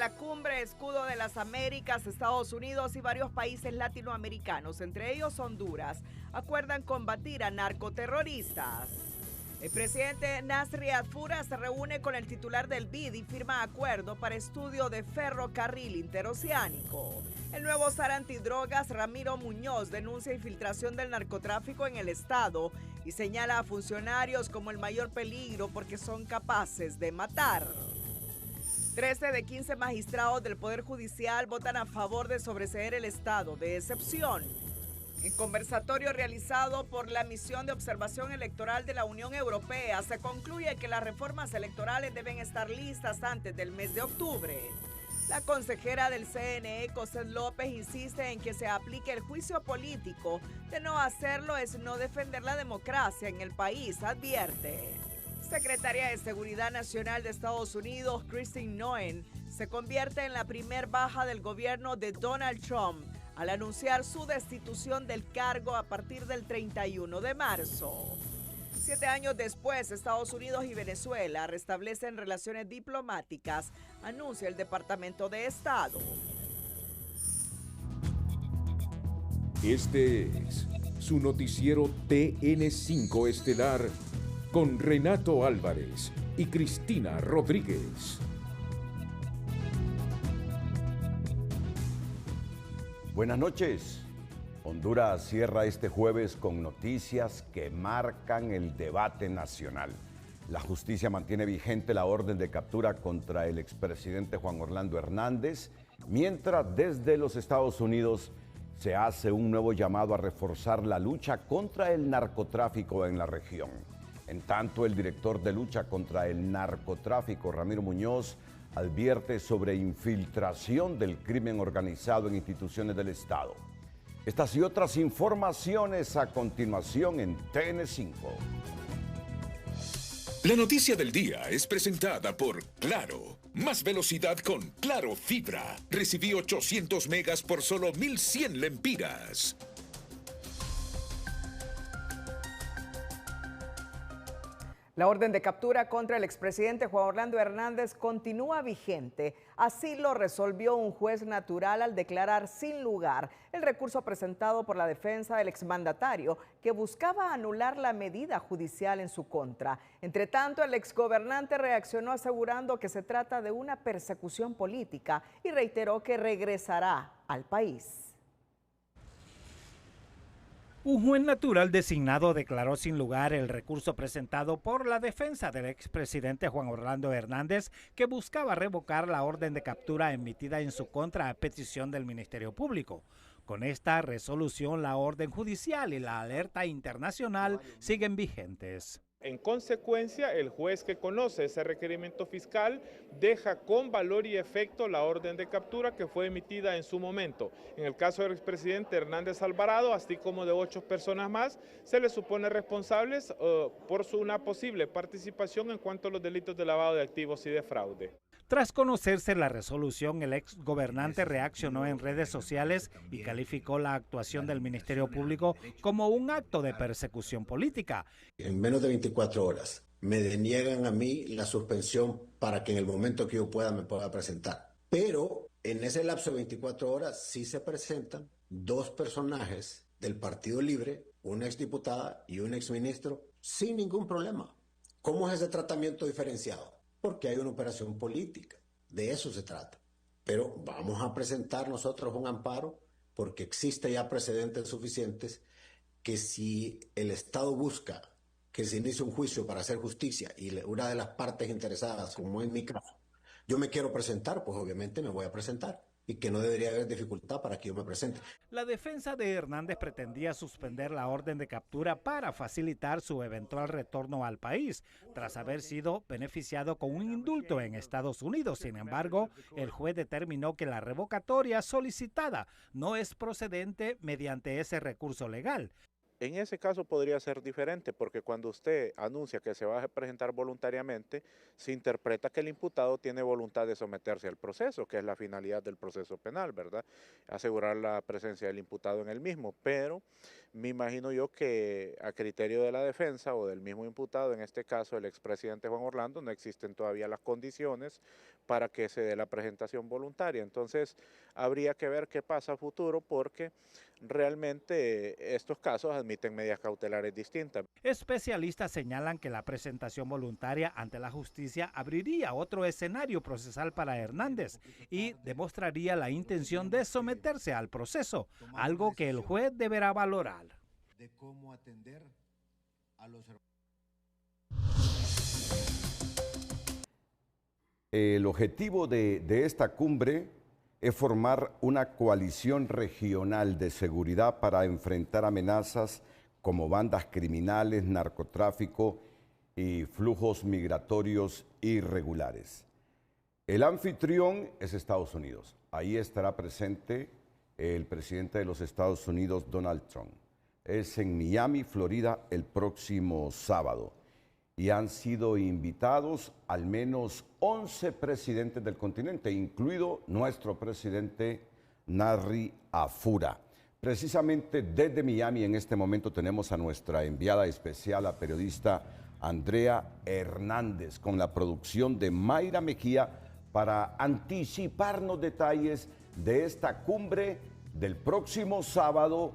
la cumbre Escudo de las Américas, Estados Unidos y varios países latinoamericanos, entre ellos Honduras, acuerdan combatir a narcoterroristas. El presidente Nasri Adfura se reúne con el titular del BID y firma acuerdo para estudio de ferrocarril interoceánico. El nuevo zar antidrogas, Ramiro Muñoz, denuncia infiltración del narcotráfico en el Estado y señala a funcionarios como el mayor peligro porque son capaces de matar. 13 de 15 magistrados del Poder Judicial votan a favor de sobreseer el estado de excepción. En conversatorio realizado por la Misión de Observación Electoral de la Unión Europea, se concluye que las reformas electorales deben estar listas antes del mes de octubre. La consejera del CNE, Cosette López, insiste en que se aplique el juicio político. De no hacerlo es no defender la democracia en el país, advierte. Secretaria de Seguridad Nacional de Estados Unidos, Christine Noem, se convierte en la primer baja del gobierno de Donald Trump al anunciar su destitución del cargo a partir del 31 de marzo. 7 años después, Estados Unidos y Venezuela restablecen relaciones diplomáticas, anuncia el Departamento de Estado. Este es su noticiero TN5 Estelar con Renato Álvarez y Cristina Rodríguez. Buenas noches. Honduras cierra este jueves con noticias que marcan el debate nacional. La justicia mantiene vigente la orden de captura contra el expresidente Juan Orlando Hernández, mientras desde los Estados Unidos se hace un nuevo llamado a reforzar la lucha contra el narcotráfico en la región. En tanto, el director de lucha contra el narcotráfico, Ramiro Muñoz, advierte sobre infiltración del crimen organizado en instituciones del Estado. Estas y otras informaciones a continuación en TN5. La noticia del día es presentada por Claro. Más velocidad con Claro Fibra. Recibí 800 megas por solo 1,100 lempiras. La orden de captura contra el expresidente Juan Orlando Hernández continúa vigente. Así lo resolvió un juez natural al declarar sin lugar el recurso presentado por la defensa del exmandatario que buscaba anular la medida judicial en su contra. Entre tanto, el exgobernante reaccionó asegurando que se trata de una persecución política y reiteró que regresará al país. Un juez natural designado declaró sin lugar el recurso presentado por la defensa del expresidente Juan Orlando Hernández, que buscaba revocar la orden de captura emitida en su contra a petición del Ministerio Público. Con esta resolución, la orden judicial y la alerta internacional siguen vigentes. En consecuencia, el juez que conoce ese requerimiento fiscal deja con valor y efecto la orden de captura que fue emitida en su momento. En el caso del expresidente Hernández Alvarado, así como de 8 personas más, se les supone responsables por una posible participación en cuanto a los delitos de lavado de activos y de fraude. Tras conocerse la resolución, el ex gobernante reaccionó en redes sociales y calificó la actuación del Ministerio Público como un acto de persecución política. En menos de 24 horas me deniegan a mí la suspensión para que en el momento que yo pueda me pueda presentar. Pero en ese lapso de 24 horas sí se presentan 2 personajes del Partido Libre, una exdiputada y un exministro, sin ningún problema. ¿Cómo es ese tratamiento diferenciado? Porque hay una operación política, de eso se trata. Pero vamos a presentar nosotros un amparo porque existe ya precedentes suficientes que si el Estado busca que se inicie un juicio para hacer justicia y una de las partes interesadas, como en mi caso, yo me quiero presentar, pues obviamente me voy a presentar y que no debería haber dificultad para que yo me presente. La defensa de Hernández pretendía suspender la orden de captura para facilitar su eventual retorno al país, tras haber sido beneficiado con un indulto en Estados Unidos. Sin embargo, el juez determinó que la revocatoria solicitada no es procedente mediante ese recurso legal. En ese caso podría ser diferente, porque cuando usted anuncia que se va a presentar voluntariamente, se interpreta que el imputado tiene voluntad de someterse al proceso, que es la finalidad del proceso penal, ¿verdad? Asegurar la presencia del imputado en el mismo, pero me imagino yo que a criterio de la defensa o del mismo imputado, en este caso el expresidente Juan Orlando, no existen todavía las condiciones para que se dé la presentación voluntaria. Entonces, habría que ver qué pasa a futuro, porque realmente estos casos admiten medidas cautelares distintas. Especialistas señalan que la presentación voluntaria ante la justicia abriría otro escenario procesal para Hernández y demostraría la intención de someterse al proceso, algo que el juez deberá valorar. De cómo atender a los... El objetivo de esta cumbre es formar una coalición regional de seguridad para enfrentar amenazas como bandas criminales, narcotráfico y flujos migratorios irregulares. El anfitrión es Estados Unidos. Ahí estará presente el presidente de los Estados Unidos, Donald Trump. Es en Miami, Florida, el próximo sábado. Y han sido invitados al menos 11 presidentes del continente, incluido nuestro presidente Narri Afura. Precisamente desde Miami en este momento tenemos a nuestra enviada especial, la periodista Andrea Hernández, con la producción de Mayra Mejía para anticiparnos detalles de esta cumbre del próximo sábado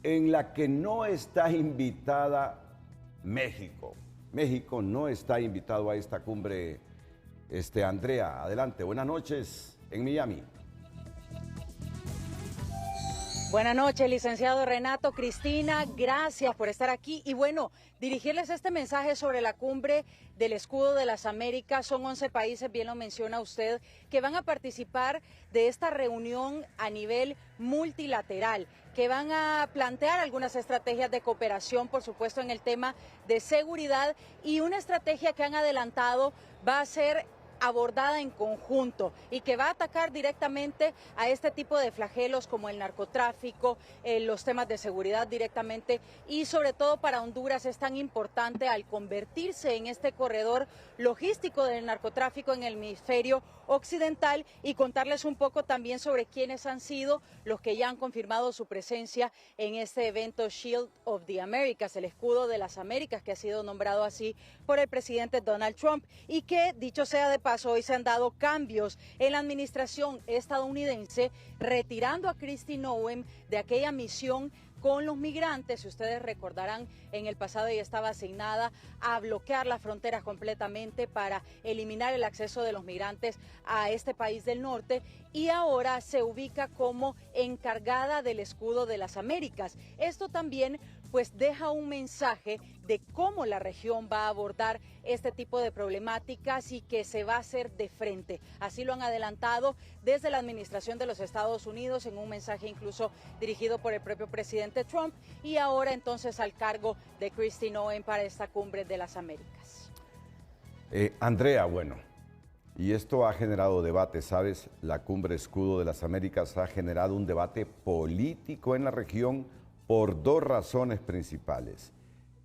en la que no está invitada México. México no está invitado a esta cumbre. Andrea, adelante. Buenas noches en Miami. Buenas noches, licenciado Renato, Cristina, gracias por estar aquí. Y bueno, dirigirles este mensaje sobre la cumbre del Escudo de las Américas. Son 11 países, bien lo menciona usted, que van a participar de esta reunión a nivel multilateral, que van a plantear algunas estrategias de cooperación, por supuesto, en el tema de seguridad, y una estrategia que han adelantado va a ser abordada en conjunto y que va a atacar directamente a este tipo de flagelos como el narcotráfico, los temas de seguridad directamente, y sobre todo para Honduras es tan importante al convertirse en este corredor logístico del narcotráfico en el hemisferio occidental, y contarles un poco también sobre quiénes han sido los que ya han confirmado su presencia en este evento Shield of the Americas, el escudo de las Américas, que ha sido nombrado así por el presidente Donald Trump, y que, dicho sea de paso, hoy se han dado cambios en la administración estadounidense, retirando a Kristi Noem de aquella misión con los migrantes. Si ustedes recordarán, en el pasado ella estaba asignada a bloquear las fronteras completamente para eliminar el acceso de los migrantes a este país del norte, y ahora se ubica como encargada del Escudo de las Américas. Esto también pues deja un mensaje de cómo la región va a abordar este tipo de problemáticas y que se va a hacer de frente. Así lo han adelantado desde la administración de los Estados Unidos en un mensaje incluso dirigido por el propio presidente Trump, y ahora entonces al cargo de Kristi Noem para esta cumbre de las Américas. Andrea, bueno, y esto ha generado debate, ¿sabes? La cumbre Escudo de las Américas ha generado un debate político en la región por dos razones principales: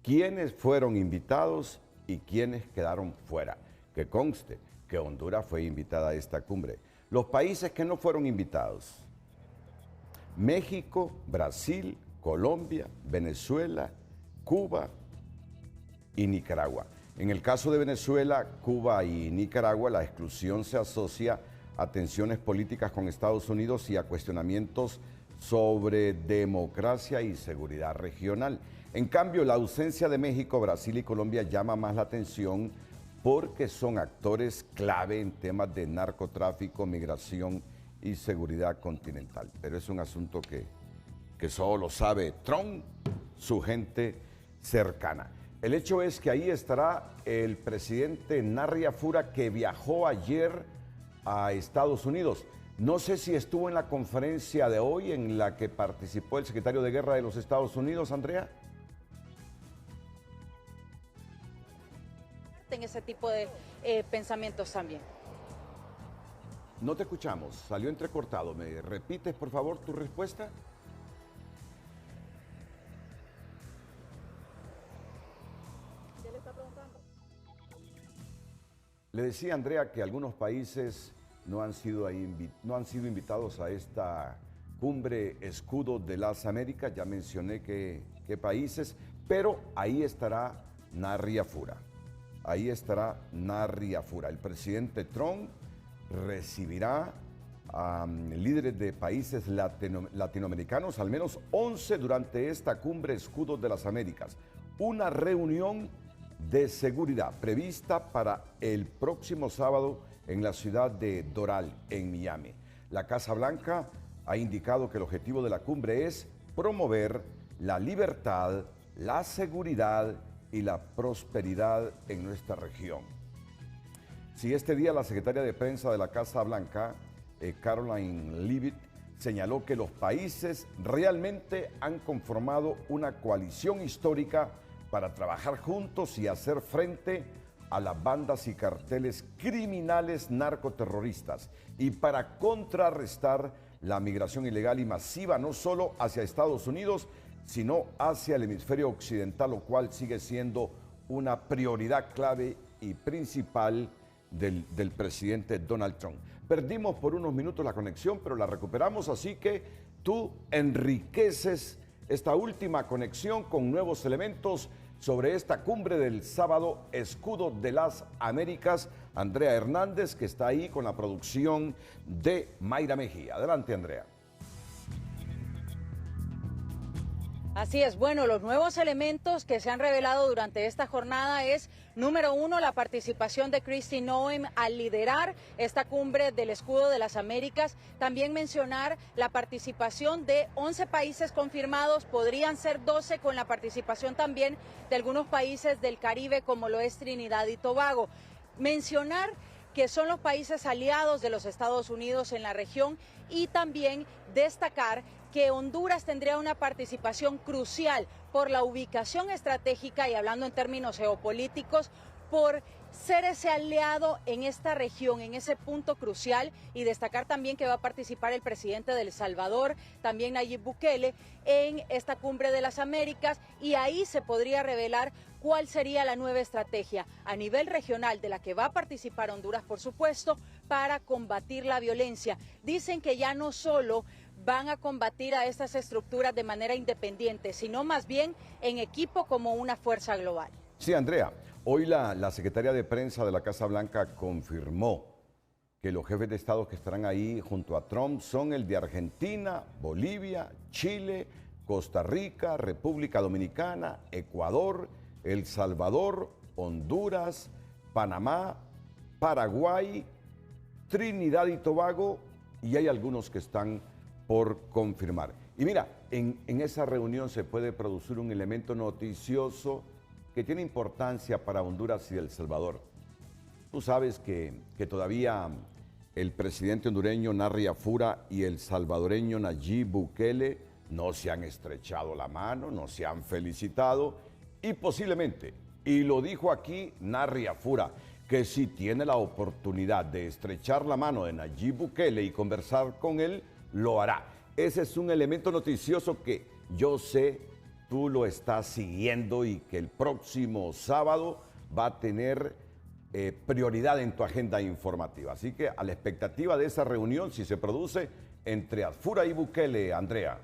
quiénes fueron invitados y quiénes quedaron fuera. Que conste que Honduras fue invitada a esta cumbre. Los países que no fueron invitados: México, Brasil, Colombia, Venezuela, Cuba y Nicaragua. En el caso de Venezuela, Cuba y Nicaragua, la exclusión se asocia a tensiones políticas con Estados Unidos y a cuestionamientos sobre democracia y seguridad regional. En cambio, la ausencia de México, Brasil y Colombia llama más la atención porque son actores clave en temas de narcotráfico, migración y seguridad continental. Pero es un asunto que solo sabe Trump, su gente cercana. El hecho es que ahí estará el presidente Narri Afura, que viajó ayer a Estados Unidos. No sé si estuvo en la conferencia de hoy en la que participó el secretario de Guerra de los Estados Unidos, Andrea. En ese tipo de pensamientos también. No te escuchamos, salió entrecortado. ¿Me repites, por favor, tu respuesta? Le decía Andrea que algunos países no han sido invitados a esta cumbre Escudo de las Américas, ya mencioné qué países, pero ahí estará Narri Afura. Ahí estará Narri Afura. El presidente Trump recibirá a líderes de países latinoamericanos, al menos 11 durante esta cumbre Escudo de las Américas. Una reunión de seguridad prevista para el próximo sábado en la ciudad de Doral, en Miami. La Casa Blanca ha indicado que el objetivo de la cumbre es promover la libertad, la seguridad y la prosperidad en nuestra región. Si este día la secretaria de prensa de la Casa Blanca, Caroline Leavitt, señaló que los países realmente han conformado una coalición histórica para trabajar juntos y hacer frente a las bandas y carteles criminales narcoterroristas y para contrarrestar la migración ilegal y masiva no solo hacia Estados Unidos, sino hacia el hemisferio occidental, lo cual sigue siendo una prioridad clave y principal del presidente Donald Trump. Perdimos por unos minutos la conexión, pero la recuperamos, así que tú enriqueces esta última conexión con nuevos elementos sobre esta cumbre del sábado Escudo de las Américas. Andrea Hernández, que está ahí con la producción de Mayra Mejía. Adelante, Andrea. Así es, bueno, los nuevos elementos que se han revelado durante esta jornada es, número uno, la participación de Kristi Noem al liderar esta cumbre del Escudo de las Américas. También mencionar la participación de 11 países confirmados, podrían ser 12 con la participación también de algunos países del Caribe como lo es Trinidad y Tobago. Mencionar que son los países aliados de los Estados Unidos en la región y también destacar que Honduras tendría una participación crucial por la ubicación estratégica y hablando en términos geopolíticos, por ser ese aliado en esta región, en ese punto crucial, y destacar también que va a participar el presidente de El Salvador, también Nayib Bukele, en esta cumbre de las Américas, y ahí se podría revelar cuál sería la nueva estrategia a nivel regional de la que va a participar Honduras, por supuesto, para combatir la violencia. Dicen que ya no solo van a combatir a estas estructuras de manera independiente, sino más bien en equipo como una fuerza global. Sí, Andrea, hoy la secretaria de prensa de la Casa Blanca confirmó que los jefes de Estado que estarán ahí junto a Trump son el de Argentina, Bolivia, Chile, Costa Rica, República Dominicana, Ecuador, El Salvador, Honduras, Panamá, Paraguay, Trinidad y Tobago, y hay algunos que están por confirmar. Y mira, en esa reunión se puede producir un elemento noticioso que tiene importancia para Honduras y El Salvador. Tú sabes que todavía el presidente hondureño Narri Afura y el salvadoreño Nayib Bukele no se han estrechado la mano, no se han felicitado y posiblemente, y lo dijo aquí Narri Afura, que si tiene la oportunidad de estrechar la mano de Nayib Bukele y conversar con él, lo hará. Ese es un elemento noticioso que yo sé tú lo estás siguiendo y que el próximo sábado va a tener prioridad en tu agenda informativa. Así que a la expectativa de esa reunión, si se produce entre Afura y Bukele, Andrea.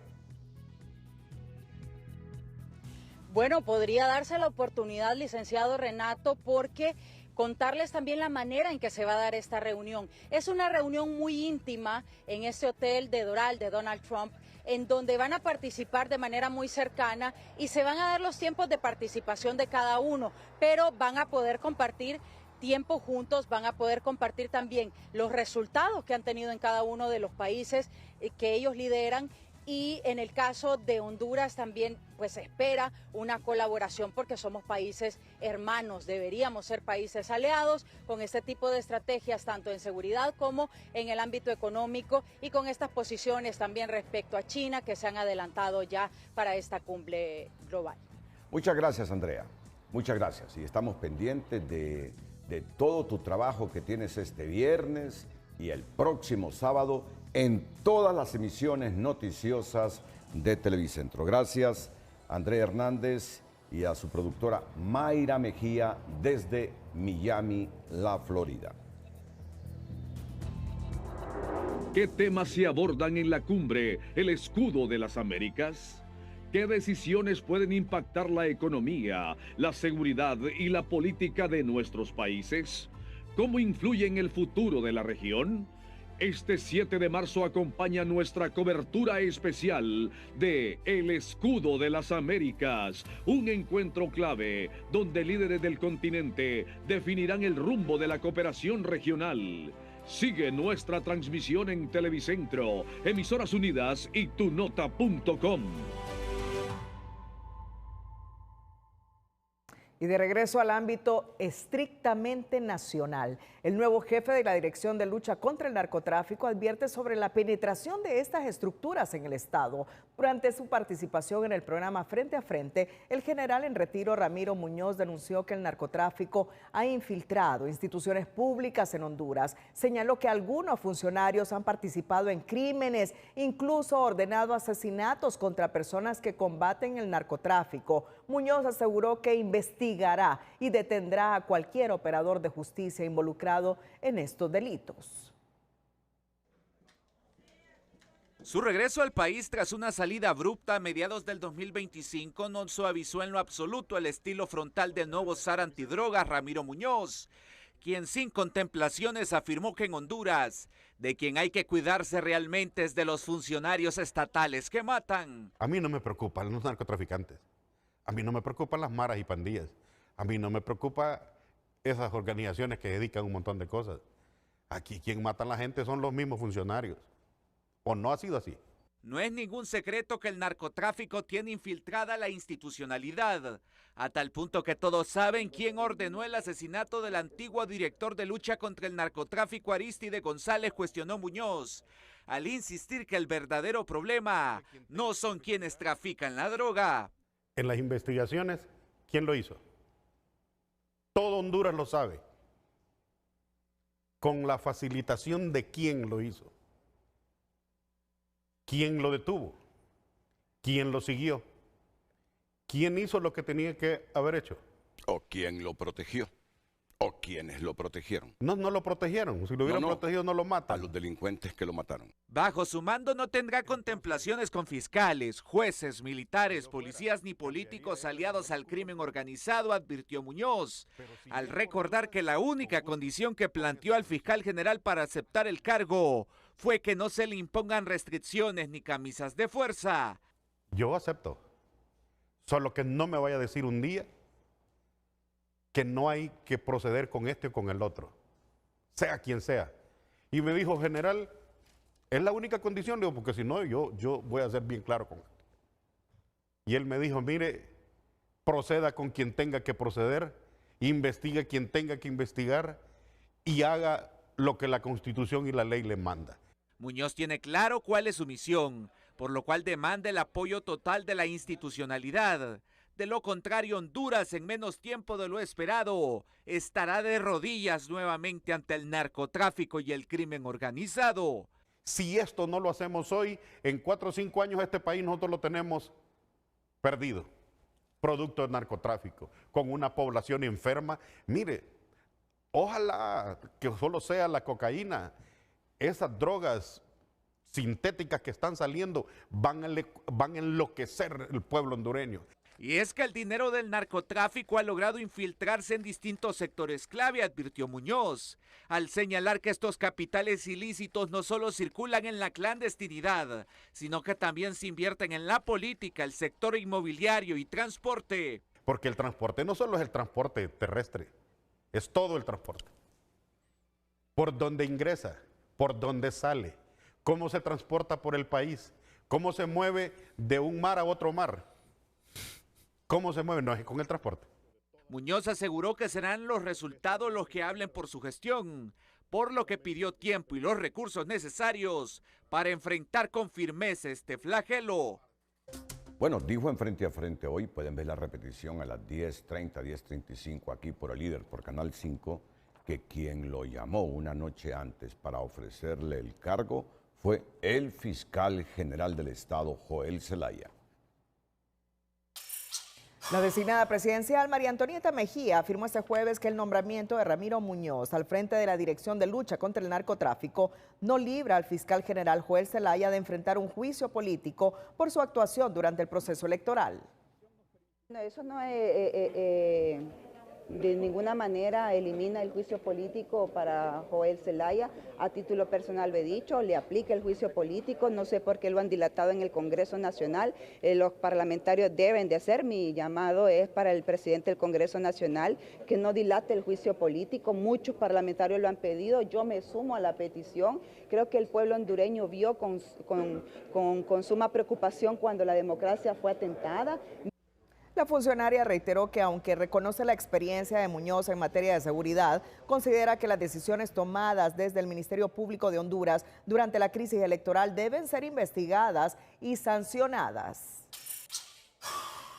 Bueno, podría darse la oportunidad, licenciado Renato, porque contarles también la manera en que se va a dar esta reunión. Es una reunión muy íntima en este hotel de Doral de Donald Trump, en donde van a participar de manera muy cercana y se van a dar los tiempos de participación de cada uno, pero van a poder compartir tiempo juntos, van a poder compartir también los resultados que han tenido en cada uno de los países que ellos lideran. Y en el caso de Honduras también pues se espera una colaboración porque somos países hermanos, deberíamos ser países aliados con este tipo de estrategias tanto en seguridad como en el ámbito económico y con estas posiciones también respecto a China que se han adelantado ya para esta cumbre global. Muchas gracias, Andrea, muchas gracias y estamos pendientes de todo tu trabajo que tienes este viernes y el próximo sábado en todas las emisiones noticiosas de Televicentro. Gracias, Andrea Hernández y a su productora Mayra Mejía desde Miami, la Florida. ¿Qué temas se abordan en la cumbre El Escudo de las Américas? ¿Qué decisiones pueden impactar la economía, la seguridad y la política de nuestros países? ¿Cómo influye en el futuro de la región? Este 7 de marzo acompaña nuestra cobertura especial de El Escudo de las Américas, un encuentro clave donde líderes del continente definirán el rumbo de la cooperación regional. Sigue nuestra transmisión en Televicentro, Emisoras Unidas y tunota.com. Y de regreso al ámbito estrictamente nacional, el nuevo jefe de la Dirección de Lucha contra el Narcotráfico advierte sobre la penetración de estas estructuras en el Estado. Durante su participación en el programa Frente a Frente, el general en retiro Ramiro Muñoz denunció que el narcotráfico ha infiltrado instituciones públicas en Honduras. Señaló que algunos funcionarios han participado en crímenes, incluso ordenado asesinatos contra personas que combaten el narcotráfico. Muñoz aseguró que investigará y detendrá a cualquier operador de justicia involucrado en estos delitos. Su regreso al país tras una salida abrupta a mediados del 2025 no suavizó en lo absoluto el estilo frontal del nuevo zar antidrogas Ramiro Muñoz, quien sin contemplaciones afirmó que en Honduras, de quien hay que cuidarse realmente es de los funcionarios estatales que matan. A mí no me preocupan los narcotraficantes, a mí no me preocupan las maras y pandillas, a mí no me preocupa esas organizaciones que dedican un montón de cosas. Aquí quien mata a la gente son los mismos funcionarios. ¿O no ha sido así? No es ningún secreto que el narcotráfico tiene infiltrada la institucionalidad, a tal punto que todos saben quién ordenó el asesinato del antiguo director de lucha contra el narcotráfico Aristide González, cuestionó Muñoz, al insistir que el verdadero problema no son quienes trafican la droga. En las investigaciones, ¿quién lo hizo? Todo Honduras lo sabe. Con la facilitación de quién lo hizo. ¿Quién lo detuvo? ¿Quién lo siguió? ¿Quién hizo lo que tenía que haber hecho? ¿O quién lo protegió? ¿O quiénes lo protegieron? No lo protegieron. Si lo hubieran protegido, no lo matan. A los delincuentes que lo mataron. Bajo su mando no tendrá contemplaciones con fiscales, jueces, militares, policías ni políticos aliados al crimen organizado, advirtió Muñoz, al recordar que la única condición que planteó al fiscal general para aceptar el cargo fue que no se le impongan restricciones ni camisas de fuerza. Yo acepto, solo que no me vaya a decir un día que no hay que proceder con este o con el otro, sea quien sea. Y me dijo, general, es la única condición, le digo, porque si no, yo voy a ser bien claro con esto. Y él me dijo, mire, proceda con quien tenga que proceder, investigue quien tenga que investigar y haga lo que la Constitución y la ley le manda. Muñoz tiene claro cuál es su misión, por lo cual demanda el apoyo total de la institucionalidad. De lo contrario, Honduras, en menos tiempo de lo esperado, estará de rodillas nuevamente ante el narcotráfico y el crimen organizado. Si esto no lo hacemos hoy, en 4 o 5 años este país nosotros lo tenemos perdido, producto del narcotráfico, con una población enferma. Mire, ojalá que solo sea la cocaína, esas drogas sintéticas que están saliendo van a enloquecer el pueblo hondureño. Y es que el dinero del narcotráfico ha logrado infiltrarse en distintos sectores clave, advirtió Muñoz, al señalar que estos capitales ilícitos no solo circulan en la clandestinidad, sino que también se invierten en la política, el sector inmobiliario y transporte. Porque el transporte no solo es el transporte terrestre, es todo el transporte. Por donde ingresa, por donde sale, cómo se transporta por el país, cómo se mueve de un mar a otro mar. ¿Cómo se mueve? No es con el transporte. Muñoz aseguró que serán los resultados los que hablen por su gestión, por lo que pidió tiempo y los recursos necesarios para enfrentar con firmeza este flagelo. Bueno, dijo en Frente a Frente hoy, pueden ver la repetición a las 10:30, 10:35 aquí por el Líder, por Canal 5, que quien lo llamó una noche antes para ofrecerle el cargo fue el fiscal general del Estado, Joel Zelaya. La designada presidencial María Antonieta Mejía afirmó este jueves que el nombramiento de Ramiro Muñoz al frente de la Dirección de Lucha contra el Narcotráfico no libra al fiscal general Joel Zelaya de enfrentar un juicio político por su actuación durante el proceso electoral. Eso no de ninguna manera elimina el juicio político para Joel Zelaya. A título personal lo he dicho, le aplica el juicio político, no sé por qué lo han dilatado en el Congreso Nacional. Los parlamentarios deben de hacer, mi llamado es para el presidente del Congreso Nacional que no dilate el juicio político. Muchos parlamentarios lo han pedido, yo me sumo a la petición. Creo que el pueblo hondureño vio con suma preocupación cuando la democracia fue atentada. La funcionaria reiteró que aunque reconoce la experiencia de Muñoz en materia de seguridad, considera que las decisiones tomadas desde el Ministerio Público de Honduras durante la crisis electoral deben ser investigadas y sancionadas.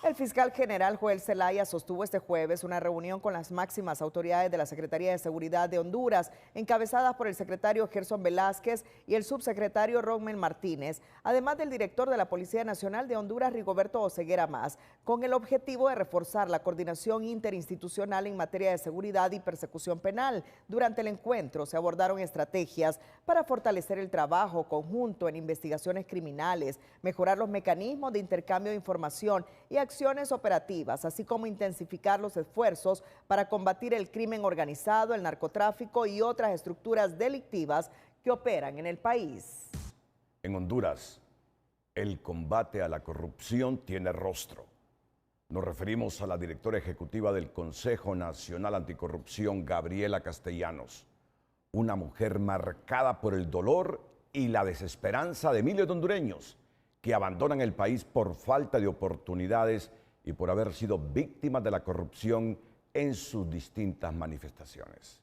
El fiscal general Joel Zelaya sostuvo este jueves una reunión con las máximas autoridades de la Secretaría de Seguridad de Honduras, encabezadas por el secretario Gerson Velázquez y el subsecretario Rommel Martínez, además del director de la Policía Nacional de Honduras, Rigoberto Oseguera Mas, con el objetivo de reforzar la coordinación interinstitucional en materia de seguridad y persecución penal. Durante el encuentro se abordaron estrategias para fortalecer el trabajo conjunto en investigaciones criminales, mejorar los mecanismos de intercambio de información y acciones operativas, así como intensificar los esfuerzos para combatir el crimen organizado, el narcotráfico y otras estructuras delictivas que operan en el país. En Honduras, el combate a la corrupción tiene rostro. Nos referimos a la directora ejecutiva del Consejo Nacional Anticorrupción, Gabriela Castellanos, una mujer marcada por el dolor y la desesperanza de miles de hondureños que abandonan el país por falta de oportunidades y por haber sido víctimas de la corrupción en sus distintas manifestaciones.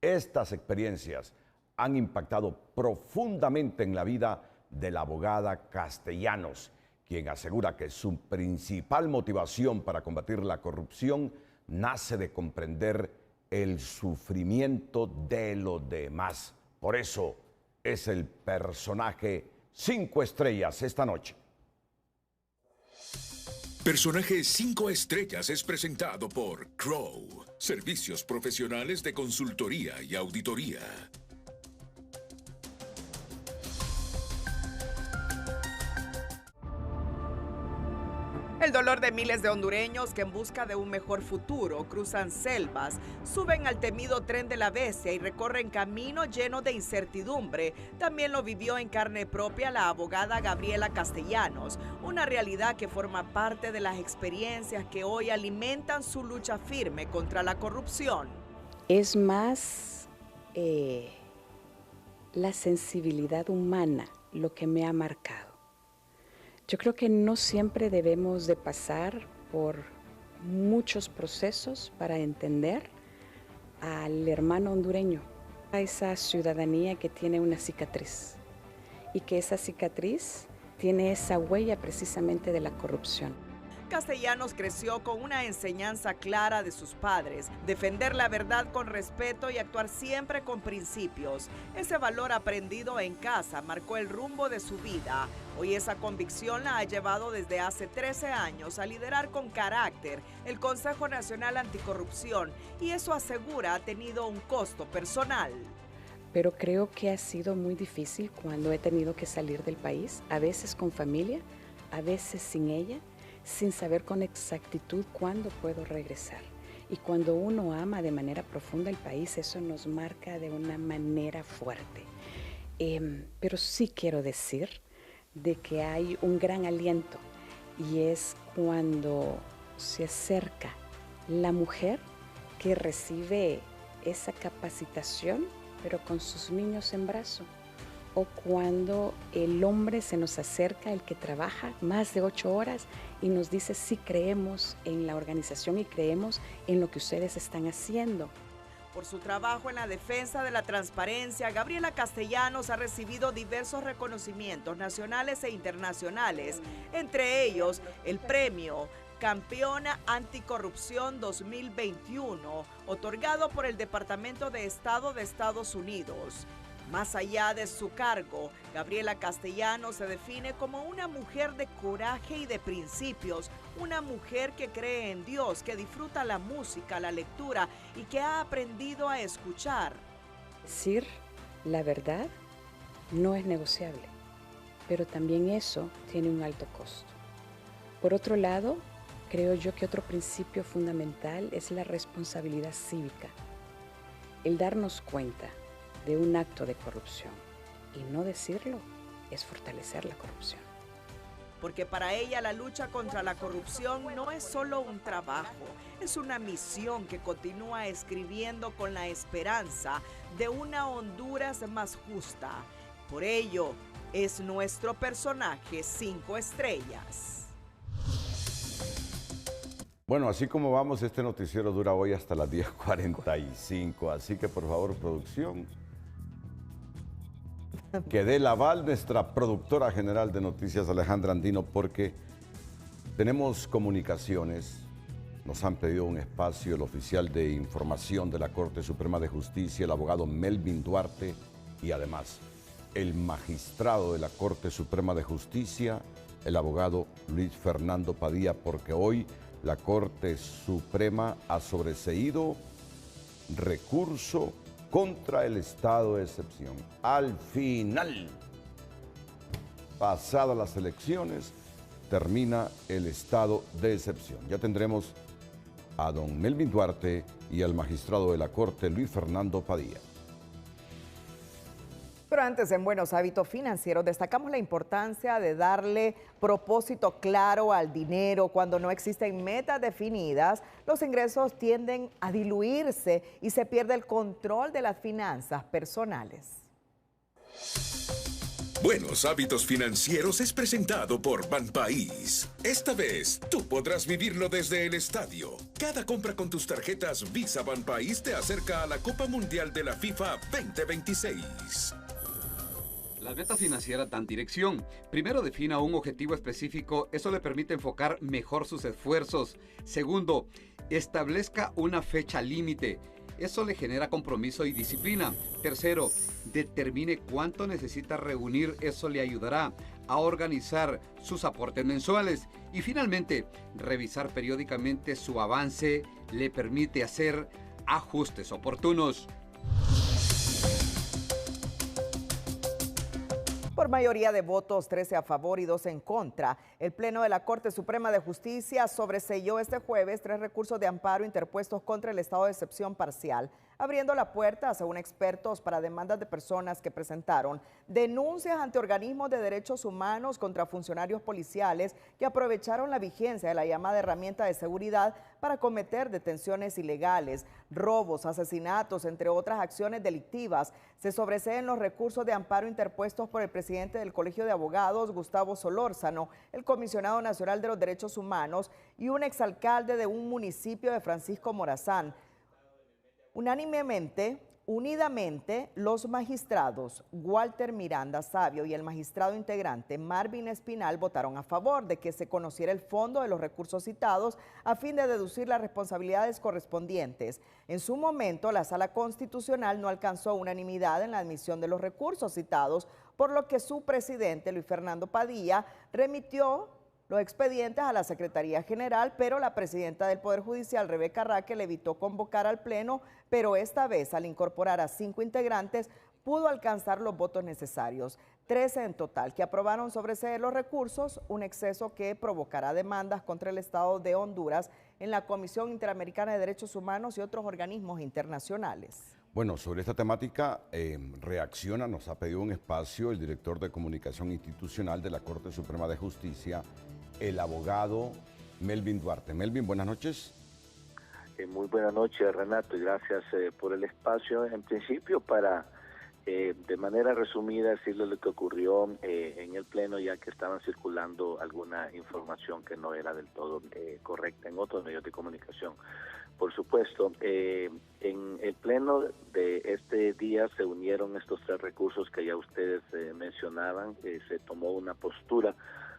Estas experiencias han impactado profundamente en la vida de la abogada Castellanos, quien asegura que su principal motivación para combatir la corrupción nace de comprender el sufrimiento de los demás. Por eso es el personaje 5 estrellas esta noche. Personaje 5 estrellas es presentado por Crow, servicios profesionales de consultoría y auditoría. El dolor de miles de hondureños que en busca de un mejor futuro cruzan selvas, suben al temido tren de la bestia y recorren caminos llenos de incertidumbre. También lo vivió en carne propia la abogada Gabriela Castellanos, una realidad que forma parte de las experiencias que hoy alimentan su lucha firme contra la corrupción. Es más la sensibilidad humana lo que me ha marcado. Yo creo que no siempre debemos de pasar por muchos procesos para entender al hermano hondureño, a esa ciudadanía que tiene una cicatriz y que esa cicatriz tiene esa huella precisamente de la corrupción. Castellanos creció con una enseñanza clara de sus padres, defender la verdad con respeto y actuar siempre con principios. Ese valor aprendido en casa marcó el rumbo de su vida. Hoy esa convicción la ha llevado desde hace 13 años a liderar con carácter el Consejo Nacional Anticorrupción, y eso asegura ha tenido un costo personal. Pero creo que ha sido muy difícil cuando he tenido que salir del país, a veces con familia, a veces sin ella, sin saber con exactitud cuándo puedo regresar. Y cuando uno ama de manera profunda el país, eso nos marca de una manera fuerte. Pero sí quiero decir de que hay un gran aliento, y es cuando se acerca la mujer que recibe esa capacitación, pero con sus niños en brazo. O cuando el hombre se nos acerca, el que trabaja más de 8 horas y nos dice sí creemos en la organización y creemos en lo que ustedes están haciendo. Por su trabajo en la defensa de la transparencia, Gabriela Castellanos ha recibido diversos reconocimientos nacionales e internacionales, entre ellos el premio Campeona Anticorrupción 2021, otorgado por el Departamento de Estado de Estados Unidos. Más allá de su cargo, Gabriela Castellano se define como una mujer de coraje y de principios, una mujer que cree en Dios, que disfruta la música, la lectura y que ha aprendido a escuchar. Decir la verdad no es negociable, pero también eso tiene un alto costo. Por otro lado, creo yo que otro principio fundamental es la responsabilidad cívica, el darnos cuenta de un acto de corrupción y no decirlo es fortalecer la corrupción. Porque para ella la lucha contra la corrupción no es solo un trabajo, es una misión que continúa escribiendo con la esperanza de una Honduras más justa. Por ello, es nuestro personaje 5 estrellas. Bueno, así como vamos, este noticiero dura hoy hasta las 10:45, así que por favor, producción, que dé el aval nuestra productora general de noticias, Alejandra Andino, porque tenemos comunicaciones. Nos han pedido un espacio el oficial de información de la Corte Suprema de Justicia, el abogado Melvin Duarte, y además el magistrado de la Corte Suprema de Justicia, el abogado Luis Fernando Padilla, porque hoy la Corte Suprema ha sobreseído recurso contra el estado de excepción. Al final, pasadas las elecciones, termina el estado de excepción. Ya tendremos a don Melvin Duarte y al magistrado de la Corte, Luis Fernando Padilla. Pero antes, en Buenos Hábitos Financieros, destacamos la importancia de darle propósito claro al dinero. Cuando no existen metas definidas, los ingresos tienden a diluirse y se pierde el control de las finanzas personales. Buenos Hábitos Financieros es presentado por Banpaís. Esta vez, tú podrás vivirlo desde el estadio. Cada compra con tus tarjetas Visa Banpaís te acerca a la Copa Mundial de la FIFA 2026. Las metas financieras dan dirección. Primero, defina un objetivo específico. Eso le permite enfocar mejor sus esfuerzos. Segundo, establezca una fecha límite. Eso le genera compromiso y disciplina. Tercero, determine cuánto necesita reunir. Eso le ayudará a organizar sus aportes mensuales. Y finalmente, revisar periódicamente su avance le permite hacer ajustes oportunos. Por mayoría de votos, 13 a favor y 2 en contra, el Pleno de la Corte Suprema de Justicia sobreseyó este jueves 3 recursos de amparo interpuestos contra el estado de excepción parcial, abriendo la puerta, según expertos, para demandas de personas que presentaron denuncias ante organismos de derechos humanos contra funcionarios policiales que aprovecharon la vigencia de la llamada herramienta de seguridad para cometer detenciones ilegales, robos, asesinatos, entre otras acciones delictivas. Se sobreseen los recursos de amparo interpuestos por el presidente del Colegio de Abogados, Gustavo Solórzano, el comisionado nacional de los derechos humanos y un exalcalde de un municipio de Francisco Morazán. Unidamente, los magistrados Walter Miranda Sabio y el magistrado integrante Marvin Espinal votaron a favor de que se conociera el fondo de los recursos citados a fin de deducir las responsabilidades correspondientes. En su momento, la Sala Constitucional no alcanzó unanimidad en la admisión de los recursos citados, por lo que su presidente, Luis Fernando Padilla, remitió los expedientes a la Secretaría General, pero la presidenta del Poder Judicial, Rebeca Raquel, evitó convocar al Pleno, pero esta vez, al incorporar a 5 integrantes, pudo alcanzar los votos necesarios. 13 en total, que aprobaron sobreseer los recursos, un exceso que provocará demandas contra el Estado de Honduras en la Comisión Interamericana de Derechos Humanos y otros organismos internacionales. Bueno, sobre esta temática reacciona, nos ha pedido un espacio el director de Comunicación Institucional de la Corte Suprema de Justicia, el abogado Melvin Duarte. Melvin, buenas noches. Muy buenas noches, Renato, y gracias por el espacio. En principio, para de manera resumida decirle lo que ocurrió en el Pleno, ya que estaban circulando alguna información que no era del todo correcta en otros medios de comunicación. Por supuesto, en el Pleno de este día se unieron estos 3 recursos que ya ustedes mencionaban. Se tomó una postura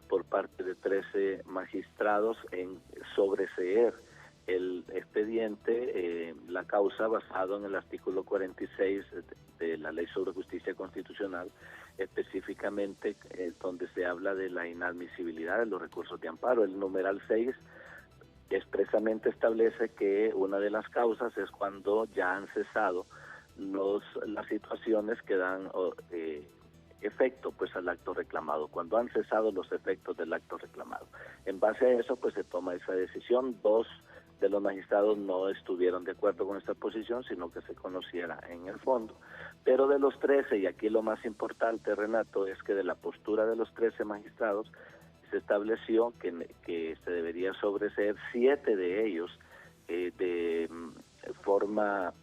por parte de 13 magistrados en sobreseer el expediente, la causa basado en el artículo 46 de la Ley sobre Justicia Constitucional, específicamente donde se habla de la inadmisibilidad de los recursos de amparo. El numeral 6 expresamente establece que una de las causas es cuando ya han cesado las situaciones que dan efecto pues al acto reclamado, cuando han cesado los efectos del acto reclamado. En base a eso pues se toma esa decisión. 2 de los magistrados no estuvieron de acuerdo con esta posición, sino que se conociera en el fondo. Pero de los 13, y aquí lo más importante, Renato, es que de la postura de los 13 magistrados se estableció que se debería sobreseer 7 de ellos de forma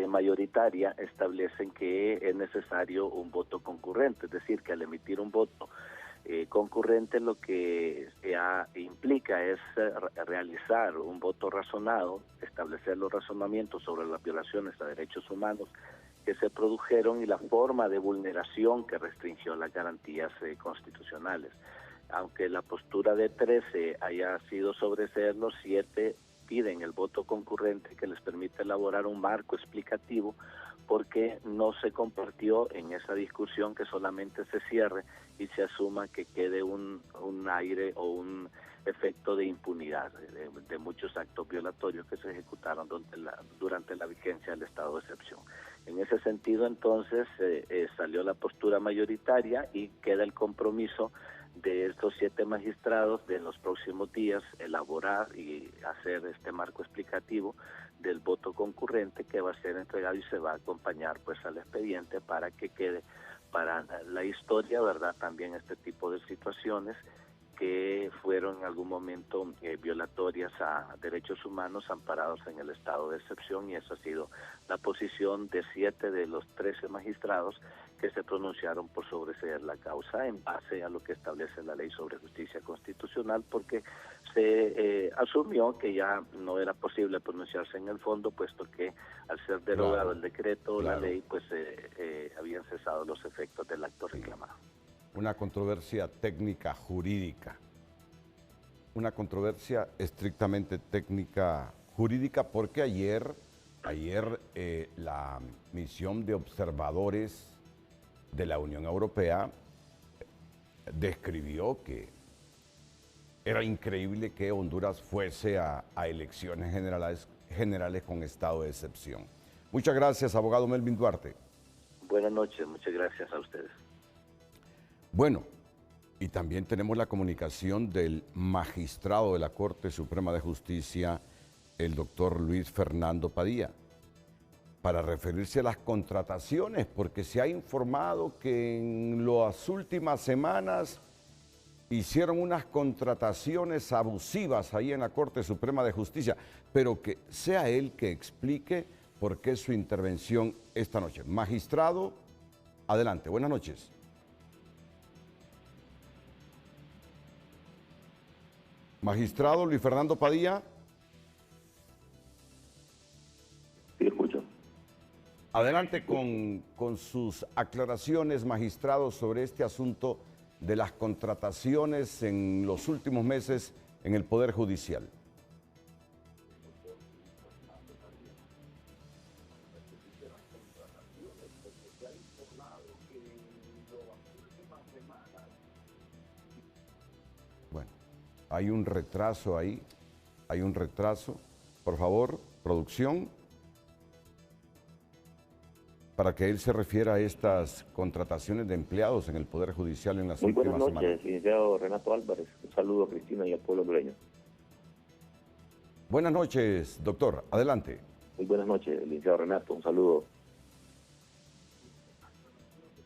mayoritaria establecen que es necesario un voto concurrente, es decir, que al emitir un voto concurrente lo que implica es realizar un voto razonado, establecer los razonamientos sobre las violaciones a derechos humanos que se produjeron y la forma de vulneración que restringió las garantías constitucionales. Aunque la postura de 13 haya sido sobreseer, los 7 piden el voto concurrente que les permite elaborar un marco explicativo, porque no se compartió en esa discusión que solamente se cierre y se asuma que quede un aire o un efecto de impunidad de muchos actos violatorios que se ejecutaron durante la vigencia del estado de excepción. En ese sentido, entonces, salió la postura mayoritaria y queda el compromiso de estos 7 magistrados de en los próximos días elaborar y hacer este marco explicativo del voto concurrente, que va a ser entregado y se va a acompañar pues al expediente para que quede para la historia, ¿verdad?, también este tipo de situaciones que fueron en algún momento violatorias a derechos humanos amparados en el estado de excepción, y esa ha sido la posición de 7 de los 13 magistrados que se pronunciaron por sobreseer la causa en base a lo que establece la Ley sobre Justicia Constitucional, porque se asumió que ya no era posible pronunciarse en el fondo, puesto que al ser derogado el decreto o la ley, pues habían cesado los efectos del acto reclamado. Una controversia técnica jurídica, una controversia estrictamente técnica jurídica, porque ayer la misión de observadores de la Unión Europea describió que era increíble que Honduras fuese a elecciones generales con estado de excepción. Muchas gracias, abogado Melvin Duarte. Buenas noches, muchas gracias a ustedes. Bueno, y también tenemos la comunicación del magistrado de la Corte Suprema de Justicia, el doctor Luis Fernando Padilla, para referirse a las contrataciones, porque se ha informado que en las últimas semanas hicieron unas contrataciones abusivas ahí en la Corte Suprema de Justicia, pero que sea él que explique por qué su intervención esta noche. Magistrado, adelante, buenas noches. Magistrado Luis Fernando Padilla. Sí, escucho. Adelante con sus aclaraciones, magistrado, sobre este asunto de las contrataciones en los últimos meses en el Poder Judicial. Bueno, hay un retraso ahí, hay un retraso. Por favor, producción, para que él se refiera a estas contrataciones de empleados en el Poder Judicial en las últimas semanas. Muy buenas noches, licenciado Renato Álvarez. Un saludo a Cristina y al pueblo hondureño. Buenas noches, doctor. Adelante. Muy buenas noches, licenciado Renato. Un saludo.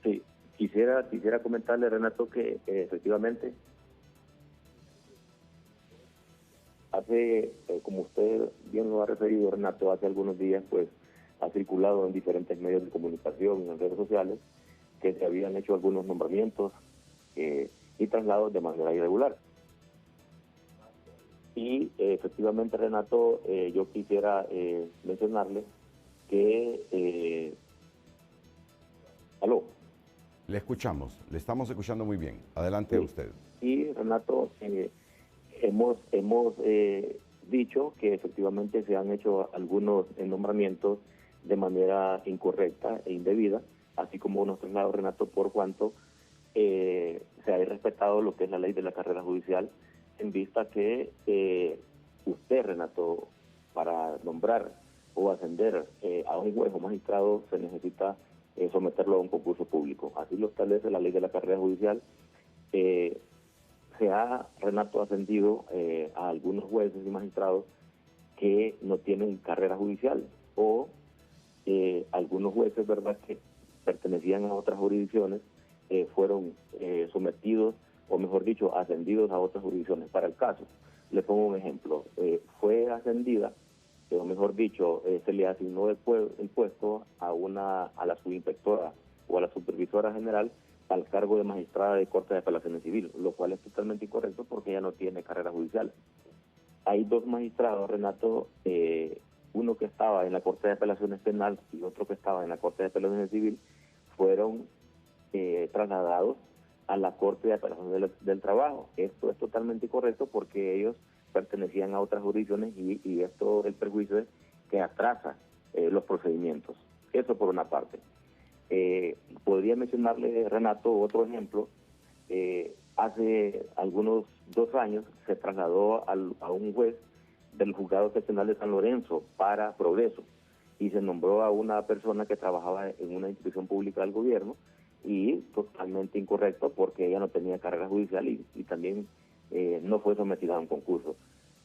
Sí, quisiera comentarle, Renato, que efectivamente hace, como usted bien lo ha referido, Renato, hace algunos días, pues, ha circulado en diferentes medios de comunicación, en redes sociales, que se habían hecho algunos nombramientos y traslados de manera irregular. Y efectivamente, Renato, yo quisiera mencionarle que... ¿Aló? Le escuchamos, le estamos escuchando muy bien. Adelante usted. Y Renato, hemos dicho que efectivamente se han hecho algunos nombramientos de manera incorrecta e indebida, así como unos traslados, Renato, por cuanto se ha respetado lo que es la ley de la carrera judicial, en vista que usted, Renato, para nombrar o ascender a un juez o magistrado se necesita someterlo a un concurso público. Así lo establece la ley de la carrera judicial. Se ha, Renato, ascendido a algunos jueces y magistrados que no tienen carrera judicial, o algunos jueces, ¿verdad?, que pertenecían a otras jurisdicciones, fueron sometidos, o mejor dicho, ascendidos a otras jurisdicciones. Para el caso, le pongo un ejemplo, fue ascendida, o mejor dicho, se le asignó el puesto a la subinspectora o a la supervisora general al cargo de magistrada de Corte de Apelaciones Civil, lo cual es totalmente incorrecto porque ella no tiene carrera judicial. Hay dos magistrados, Renato, uno que estaba en la Corte de Apelaciones Penal y otro que estaba en la Corte de Apelaciones Civil, fueron trasladados a la Corte de Apelaciones del Trabajo. Esto es totalmente incorrecto porque ellos pertenecían a otras jurisdicciones y esto, el perjuicio es que atrasa los procedimientos. Eso por una parte. Podría mencionarle, Renato, otro ejemplo. Hace algunos 2 años se trasladó a un juez del Juzgado Seccional de San Lorenzo para Progreso y se nombró a una persona que trabajaba en una institución pública del gobierno, y totalmente incorrecto porque ella no tenía carrera judicial y también no fue sometida a un concurso.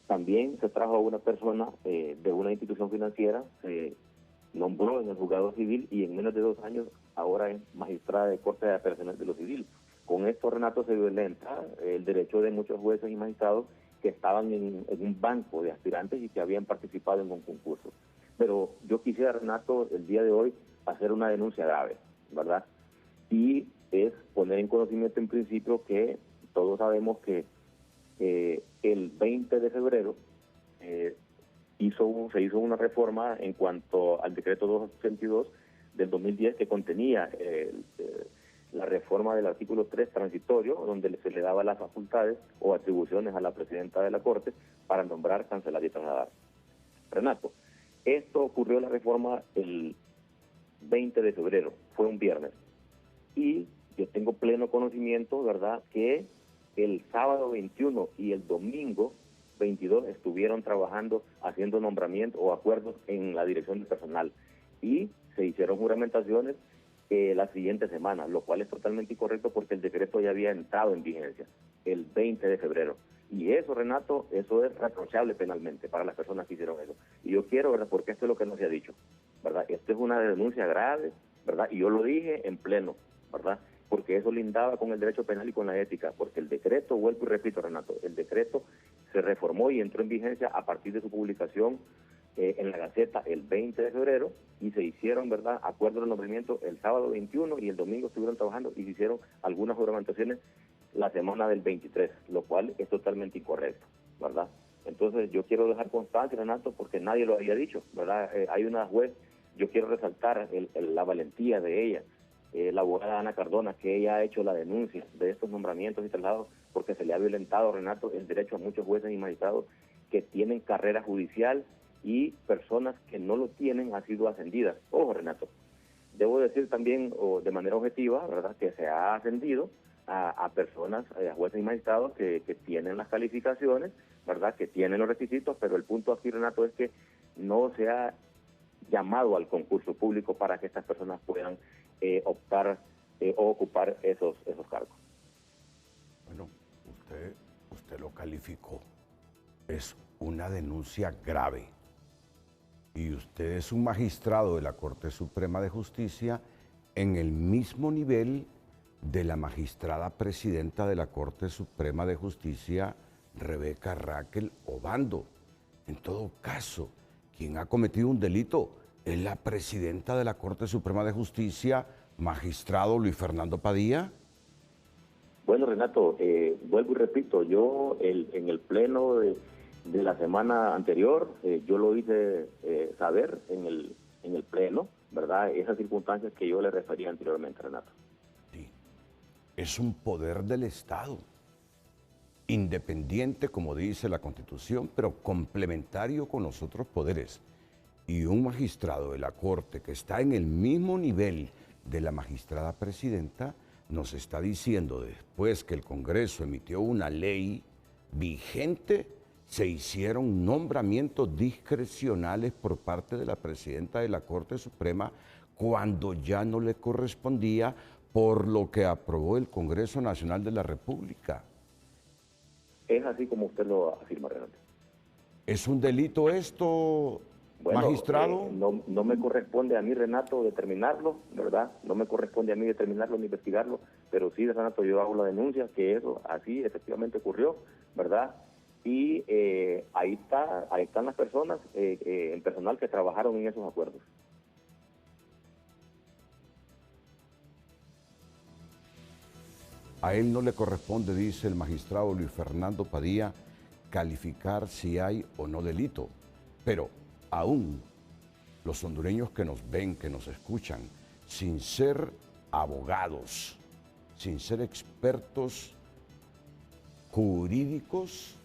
También se trajo a una persona de una institución financiera, se nombró en el juzgado civil y en menos de 2 años ahora es magistrada de Corte de Apelaciones de lo Civil. Con esto, Renato, se violenta el derecho de muchos jueces y magistrados que estaban en un banco de aspirantes y que habían participado en un concurso. Pero yo quisiera, Renato, el día de hoy hacer una denuncia grave, ¿verdad? Y es poner en conocimiento en principio que todos sabemos que el 20 de febrero se hizo una reforma en cuanto al decreto 282 del 2010 que contenía la reforma del artículo 3 transitorio, donde se le daba las facultades o atribuciones a la presidenta de la Corte para nombrar, cancelar y trasladar. Renato, esto ocurrió, la reforma, el 20 de febrero, fue un viernes. Y yo tengo pleno conocimiento, ¿verdad?, que el sábado 21 y el domingo 22 estuvieron trabajando, haciendo nombramientos o acuerdos en la dirección de personal. Y se hicieron juramentaciones la siguiente semana, lo cual es totalmente incorrecto porque el decreto ya había entrado en vigencia el 20 de febrero. Y eso, Renato, eso es reprochable penalmente para las personas que hicieron eso. Y yo quiero, ¿verdad?, porque esto es lo que no se ha dicho, ¿verdad? Esto es una denuncia grave, ¿verdad? Y yo lo dije en pleno, ¿verdad? Porque eso lindaba con el derecho penal y con la ética, porque el decreto, vuelvo y repito, Renato, el decreto se reformó y entró en vigencia a partir de su publicación en la Gaceta el 20 de febrero y se hicieron, ¿verdad?, acuerdos de nombramiento el sábado 21 y el domingo estuvieron trabajando y se hicieron algunas juramentaciones la semana del 23, lo cual es totalmente incorrecto, ¿verdad? Entonces yo quiero dejar constancia, Renato, porque nadie lo había dicho, ¿verdad? Hay una juez, yo quiero resaltar la valentía de ella, la abogada Ana Cardona, que ella ha hecho la denuncia de estos nombramientos y traslados porque se le ha violentado, Renato, el derecho a muchos jueces y magistrados que tienen carrera judicial y personas que no lo tienen han sido ascendidas. Ojo, Renato, debo decir también de manera objetiva, ¿verdad?, que se ha ascendido a personas, a jueces y magistrados que tienen las calificaciones, ¿verdad?, que tienen los requisitos, pero el punto aquí, Renato, es que no se ha llamado al concurso público para que estas personas puedan optar o ocupar esos cargos. Bueno, usted lo calificó. Es una denuncia grave. Y usted es un magistrado de la Corte Suprema de Justicia en el mismo nivel de la magistrada presidenta de la Corte Suprema de Justicia, Rebeca Raquel Obando. En todo caso, quien ha cometido un delito es la presidenta de la Corte Suprema de Justicia, magistrado Luis Fernando Padilla. Bueno, Renato, vuelvo y repito, yo en el pleno de la semana anterior, yo lo hice saber en el pleno, ¿verdad?, esas circunstancias que yo le refería anteriormente, Renato. Sí, es un poder del Estado, independiente, como dice la Constitución, pero complementario con los otros poderes. Y un magistrado de la Corte que está en el mismo nivel de la magistrada presidenta nos está diciendo, después que el Congreso emitió una ley vigente, se hicieron nombramientos discrecionales por parte de la presidenta de la Corte Suprema cuando ya no le correspondía por lo que aprobó el Congreso Nacional de la República. Es así como usted lo afirma, Renato. ¿Es un delito esto, bueno, magistrado? No me corresponde a mí, Renato, determinarlo, ¿verdad? No me corresponde a mí determinarlo ni investigarlo, pero sí, Renato, yo hago la denuncia que eso así efectivamente ocurrió, ¿verdad? Y ahí están las personas, el personal que trabajaron en esos acuerdos. A él no le corresponde, dice el magistrado Luis Fernando Padilla, calificar si hay o no delito. Pero aún los hondureños que nos ven, que nos escuchan, sin ser abogados, sin ser expertos jurídicos,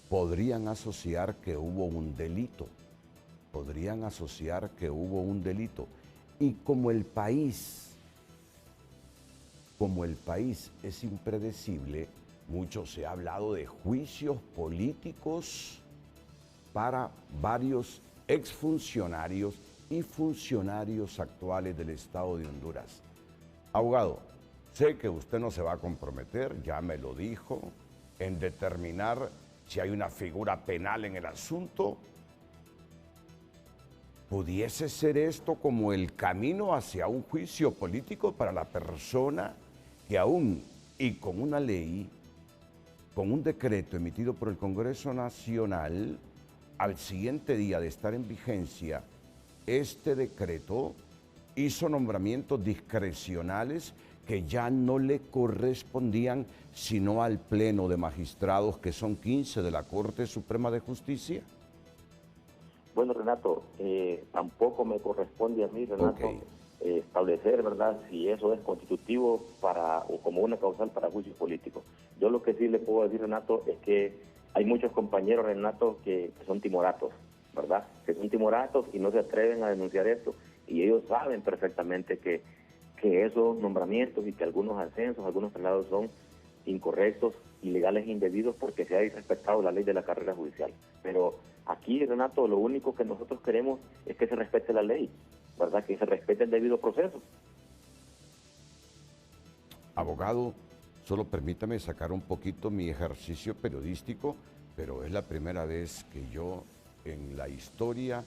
podrían asociar que hubo un delito. Podrían asociar que hubo un delito. Y como el país es impredecible, mucho se ha hablado de juicios políticos para varios exfuncionarios y funcionarios actuales del Estado de Honduras. Abogado, sé que usted no se va a comprometer, ya me lo dijo, en determinar si hay una figura penal en el asunto. ¿Pudiese ser esto como el camino hacia un juicio político para la persona que aún y con una ley, con un decreto emitido por el Congreso Nacional, al siguiente día de estar en vigencia este decreto, hizo nombramientos discrecionales que ya no le correspondían sino al Pleno de Magistrados, que son 15 de la Corte Suprema de Justicia? Bueno, Renato, tampoco me corresponde a mí, Renato, establecer, ¿verdad?, si eso es constitutivo o como una causal para juicios políticos. Yo lo que sí le puedo decir, Renato, es que hay muchos compañeros, Renato, que son timoratos, ¿verdad?, que son timoratos y no se atreven a denunciar esto. Y ellos saben perfectamente que esos nombramientos y que algunos ascensos, algunos traslados son incorrectos, ilegales e indebidos porque se ha irrespetado la ley de la carrera judicial. Pero aquí, Renato, lo único que nosotros queremos es que se respete la ley, ¿verdad?, que se respete el debido proceso. Abogado, solo permítame sacar un poquito mi ejercicio periodístico, pero es la primera vez que yo en la historia,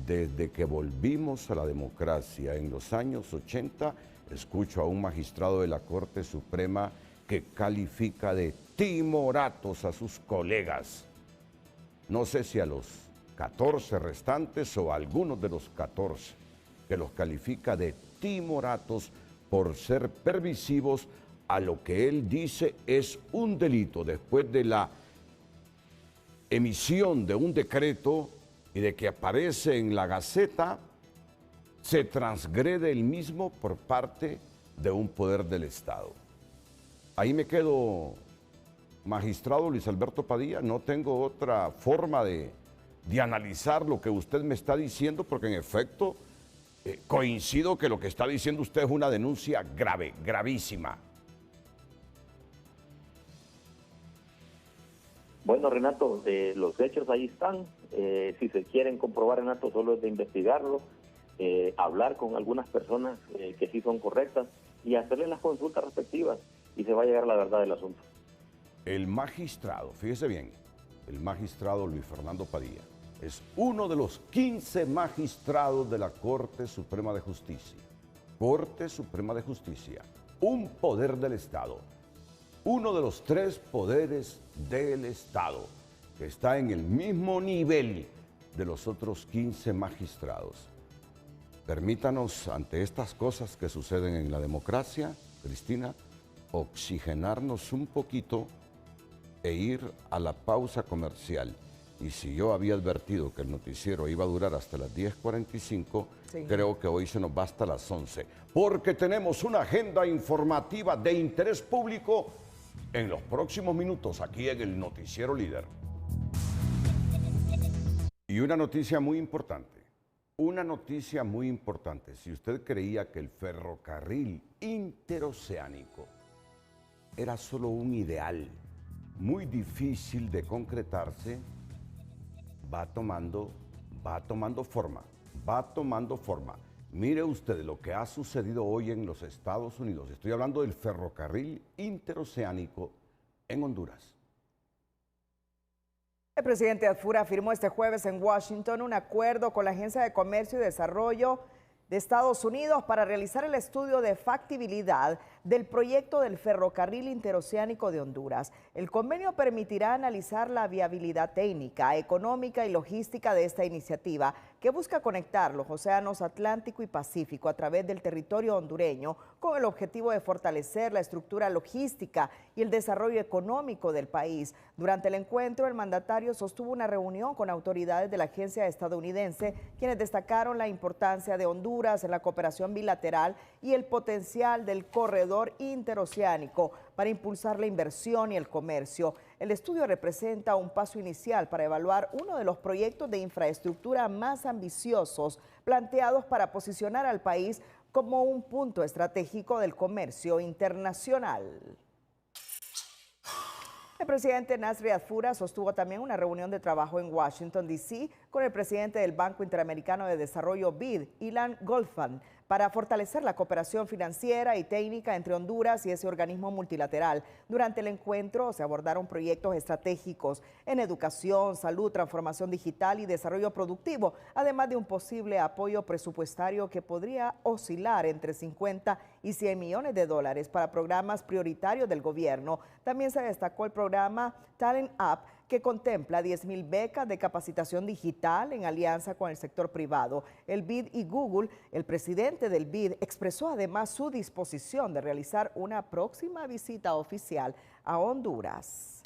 desde que volvimos a la democracia en los años 80, escucho a un magistrado de la Corte Suprema que califica de timoratos a sus colegas. No sé si a los 14 restantes o a algunos de los 14, que los califica de timoratos por ser permisivos a lo que él dice es un delito después de la emisión de un decreto y de que aparece en la Gaceta, se transgrede el mismo por parte de un poder del Estado. Ahí me quedo, magistrado Luis Alberto Padilla, no tengo otra forma de analizar lo que usted me está diciendo, porque en efecto coincido que lo que está diciendo usted es una denuncia grave, gravísima. Bueno, Renato, los hechos ahí están. Si se quieren comprobar, Renato, solo es de investigarlo, hablar con algunas personas que sí son correctas y hacerles las consultas respectivas y se va a llegar a la verdad del asunto. El magistrado, fíjese bien, el magistrado Luis Fernando Padilla es uno de los 15 magistrados de la Corte Suprema de Justicia. Corte Suprema de Justicia, un poder del Estado, uno de los 3 poderes del Estado, que está en el mismo nivel de los otros 15 magistrados. Permítanos, ante estas cosas que suceden en la democracia, Cristina, oxigenarnos un poquito e ir a la pausa comercial. Y si yo había advertido que el noticiero iba a durar hasta las 10:45, sí, creo que hoy se nos va hasta las 11, porque tenemos una agenda informativa de interés público en los próximos minutos aquí en el Noticiero Líder. Y una noticia muy importante. Una noticia muy importante. Si usted creía que el ferrocarril interoceánico era solo un ideal muy difícil de concretarse, va tomando forma. Mire usted lo que ha sucedido hoy en los Estados Unidos. Estoy hablando del ferrocarril interoceánico en Honduras. El presidente Adfura firmó este jueves en Washington un acuerdo con la Agencia de Comercio y Desarrollo de Estados Unidos para realizar el estudio de factibilidad del proyecto del ferrocarril interoceánico de Honduras. El convenio permitirá analizar la viabilidad técnica, económica y logística de esta iniciativa que busca conectar los océanos Atlántico y Pacífico a través del territorio hondureño con el objetivo de fortalecer la estructura logística y el desarrollo económico del país. Durante el encuentro, el mandatario sostuvo una reunión con autoridades de la agencia estadounidense, quienes destacaron la importancia de Honduras en la cooperación bilateral y el potencial del corredor interoceánico para impulsar la inversión y el comercio. El estudio representa un paso inicial para evaluar uno de los proyectos de infraestructura más ambiciosos planteados para posicionar al país como un punto estratégico del comercio internacional. El presidente Nasri Adfura sostuvo también una reunión de trabajo en Washington, D.C. con el presidente del Banco Interamericano de Desarrollo BID, Ilan Goldfan, para fortalecer la cooperación financiera y técnica entre Honduras y ese organismo multilateral. Durante el encuentro se abordaron proyectos estratégicos en educación, salud, transformación digital y desarrollo productivo, además de un posible apoyo presupuestario que podría oscilar entre 50 y 100 millones de dólares para programas prioritarios del gobierno. También se destacó el programa Talent Up, que contempla 10,000 becas de capacitación digital en alianza con el sector privado. El BID y Google, el presidente del BID, expresó además su disposición de realizar una próxima visita oficial a Honduras.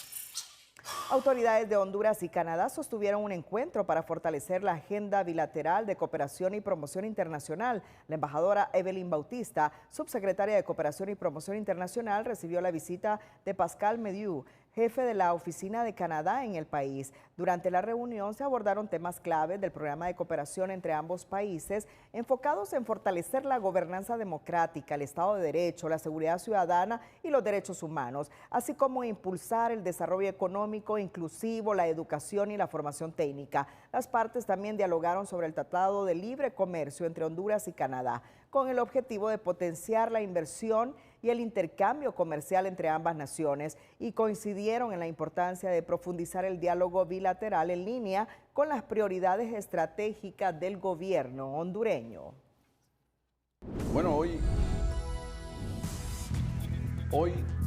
Autoridades de Honduras y Canadá sostuvieron un encuentro para fortalecer la agenda bilateral de cooperación y promoción internacional. La embajadora Evelyn Bautista, subsecretaria de Cooperación y Promoción Internacional, recibió la visita de Pascal Mediu, jefe de la Oficina de Canadá en el país. Durante la reunión se abordaron temas claves del programa de cooperación entre ambos países, enfocados en fortalecer la gobernanza democrática, el Estado de Derecho, la seguridad ciudadana y los derechos humanos, así como impulsar el desarrollo económico inclusivo, la educación y la formación técnica. Las partes también dialogaron sobre el Tratado de Libre Comercio entre Honduras y Canadá, con el objetivo de potenciar la inversión y el intercambio comercial entre ambas naciones, y coincidieron en la importancia de profundizar el diálogo bilateral en línea con las prioridades estratégicas del gobierno hondureño. Bueno, hoy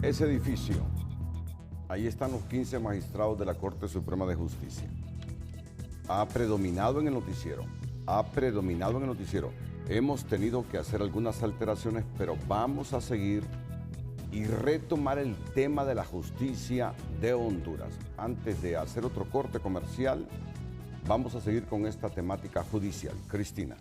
ese edificio, ahí están los 15 magistrados de la Corte Suprema de Justicia. Ha predominado en el noticiero, Hemos tenido que hacer algunas alteraciones, pero vamos a seguir y retomar el tema de la justicia de Honduras. Antes de hacer otro corte comercial, vamos a seguir con esta temática judicial. Cristina.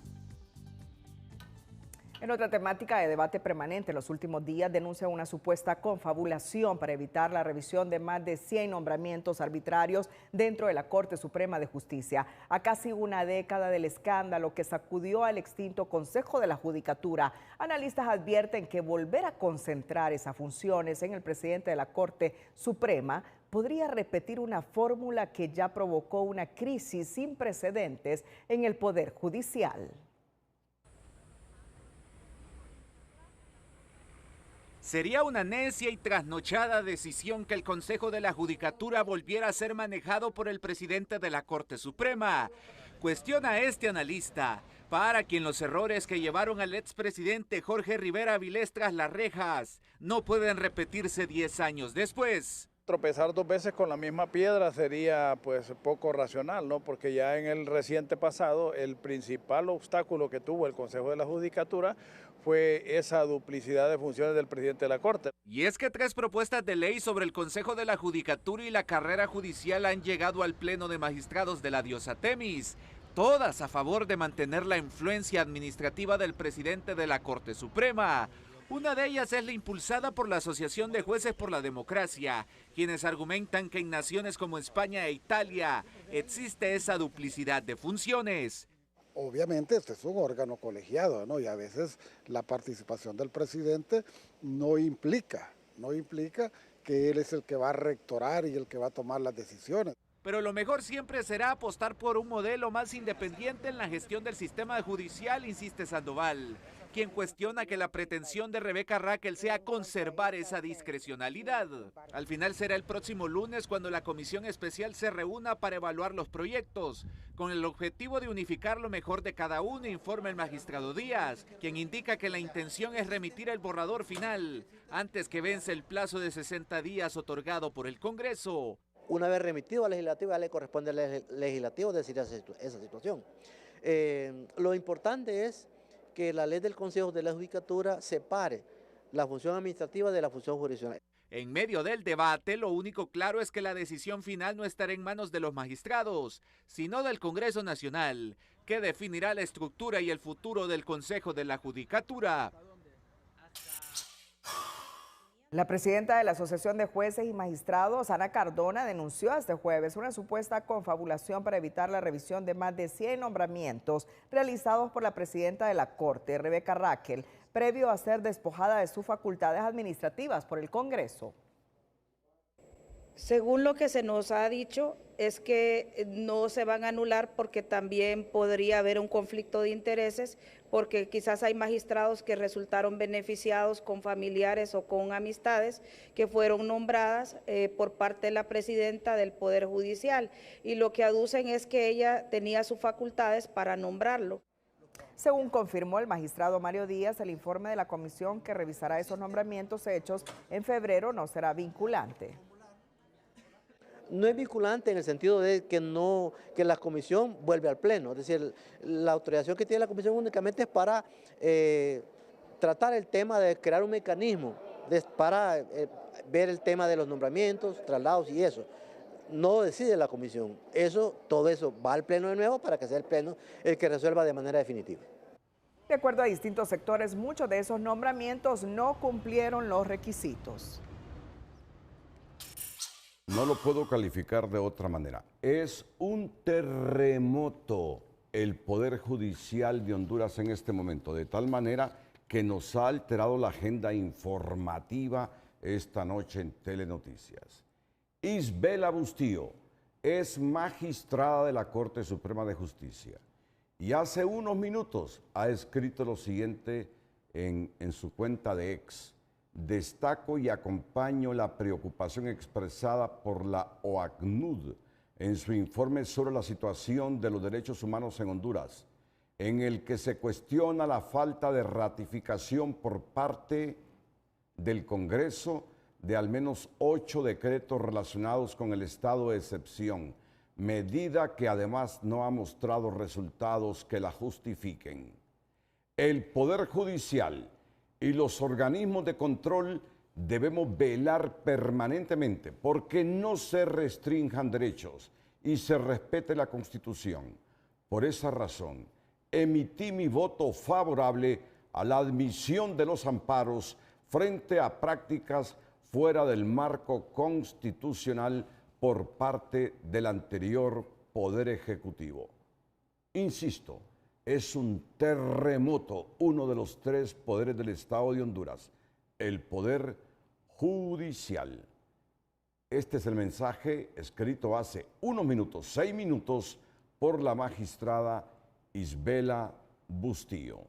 En otra temática de debate permanente, en los últimos días denuncia una supuesta confabulación para evitar la revisión de más de 100 nombramientos arbitrarios dentro de la Corte Suprema de Justicia. A casi una década del escándalo que sacudió al extinto Consejo de la Judicatura, analistas advierten que volver a concentrar esas funciones en el presidente de la Corte Suprema podría repetir una fórmula que ya provocó una crisis sin precedentes en el Poder Judicial. Sería una necia y trasnochada decisión que el Consejo de la Judicatura volviera a ser manejado por el presidente de la Corte Suprema. Cuestiona este analista, para quien los errores que llevaron al expresidente Jorge Rivera Avilés tras las rejas no pueden repetirse 10 años después. Tropezar 2 veces con la misma piedra sería pues poco racional, ¿no? Porque ya en el reciente pasado el principal obstáculo que tuvo el Consejo de la Judicatura fue esa duplicidad de funciones del presidente de la Corte. Y es que 3 propuestas de ley sobre el Consejo de la Judicatura y la carrera judicial han llegado al Pleno de Magistrados de la diosa Temis, todas a favor de mantener la influencia administrativa del presidente de la Corte Suprema. Una de ellas es la impulsada por la Asociación de Jueces por la Democracia, quienes argumentan que en naciones como España e Italia existe esa duplicidad de funciones. Obviamente este es un órgano colegiado, ¿no? Y a veces la participación del presidente no implica que él es el que va a rectorar y el que va a tomar las decisiones. Pero lo mejor siempre será apostar por un modelo más independiente en la gestión del sistema judicial, insiste Sandoval, quien cuestiona que la pretensión de Rebeca Raquel sea conservar esa discrecionalidad. Al final será el próximo lunes cuando la comisión especial se reúna para evaluar los proyectos, con el objetivo de unificar lo mejor de cada uno, informa el magistrado Díaz, quien indica que la intención es remitir el borrador final antes que vence el plazo de 60 días otorgado por el Congreso. Una vez remitido al legislativo, ya le corresponde al legislativo decidir esa situación. Lo importante es que la ley del Consejo de la Judicatura separe la función administrativa de la función jurisdiccional. En medio del debate, lo único claro es que la decisión final no estará en manos de los magistrados, sino del Congreso Nacional, que definirá la estructura y el futuro del Consejo de la Judicatura. La presidenta de la Asociación de Jueces y Magistrados, Ana Cardona, denunció este jueves una supuesta confabulación para evitar la revisión de más de 100 nombramientos realizados por la presidenta de la Corte, Rebeca Raquel, previo a ser despojada de sus facultades administrativas por el Congreso. Según lo que se nos ha dicho, es que no se van a anular porque también podría haber un conflicto de intereses, porque quizás hay magistrados que resultaron beneficiados con familiares o con amistades que fueron nombradas por parte de la presidenta del Poder Judicial, y lo que aducen es que ella tenía sus facultades para nombrarlo. Según confirmó el magistrado Mario Díaz, el informe de la comisión que revisará esos nombramientos hechos en febrero no será vinculante. No es vinculante en el sentido de que la comisión vuelve al pleno, es decir, la autorización que tiene la comisión únicamente es para tratar el tema de crear un mecanismo para ver el tema de los nombramientos, traslados y eso. No decide la comisión, todo eso va al pleno de nuevo para que sea el pleno el que resuelva de manera definitiva. De acuerdo a distintos sectores, muchos de esos nombramientos no cumplieron los requisitos. No lo puedo calificar de otra manera. Es un terremoto el Poder Judicial de Honduras en este momento, de tal manera que nos ha alterado la agenda informativa esta noche en Telenoticias. Isbela Bustillo es magistrada de la Corte Suprema de Justicia y hace unos minutos ha escrito lo siguiente en su cuenta de X. Destaco y acompaño la preocupación expresada por la OACNUD en su informe sobre la situación de los derechos humanos en Honduras, en el que se cuestiona la falta de ratificación por parte del Congreso de al menos 8 decretos relacionados con el estado de excepción, medida que además no ha mostrado resultados que la justifiquen. El Poder Judicial y los organismos de control debemos velar permanentemente porque no se restrinjan derechos y se respete la Constitución. Por esa razón, emití mi voto favorable a la admisión de los amparos frente a prácticas fuera del marco constitucional por parte del anterior Poder Ejecutivo. Insisto, es un terremoto, uno de los 3 poderes del Estado de Honduras, el Poder Judicial. Este es el mensaje escrito hace unos minutos, 6 minutos, por la magistrada Isbela Bustillo.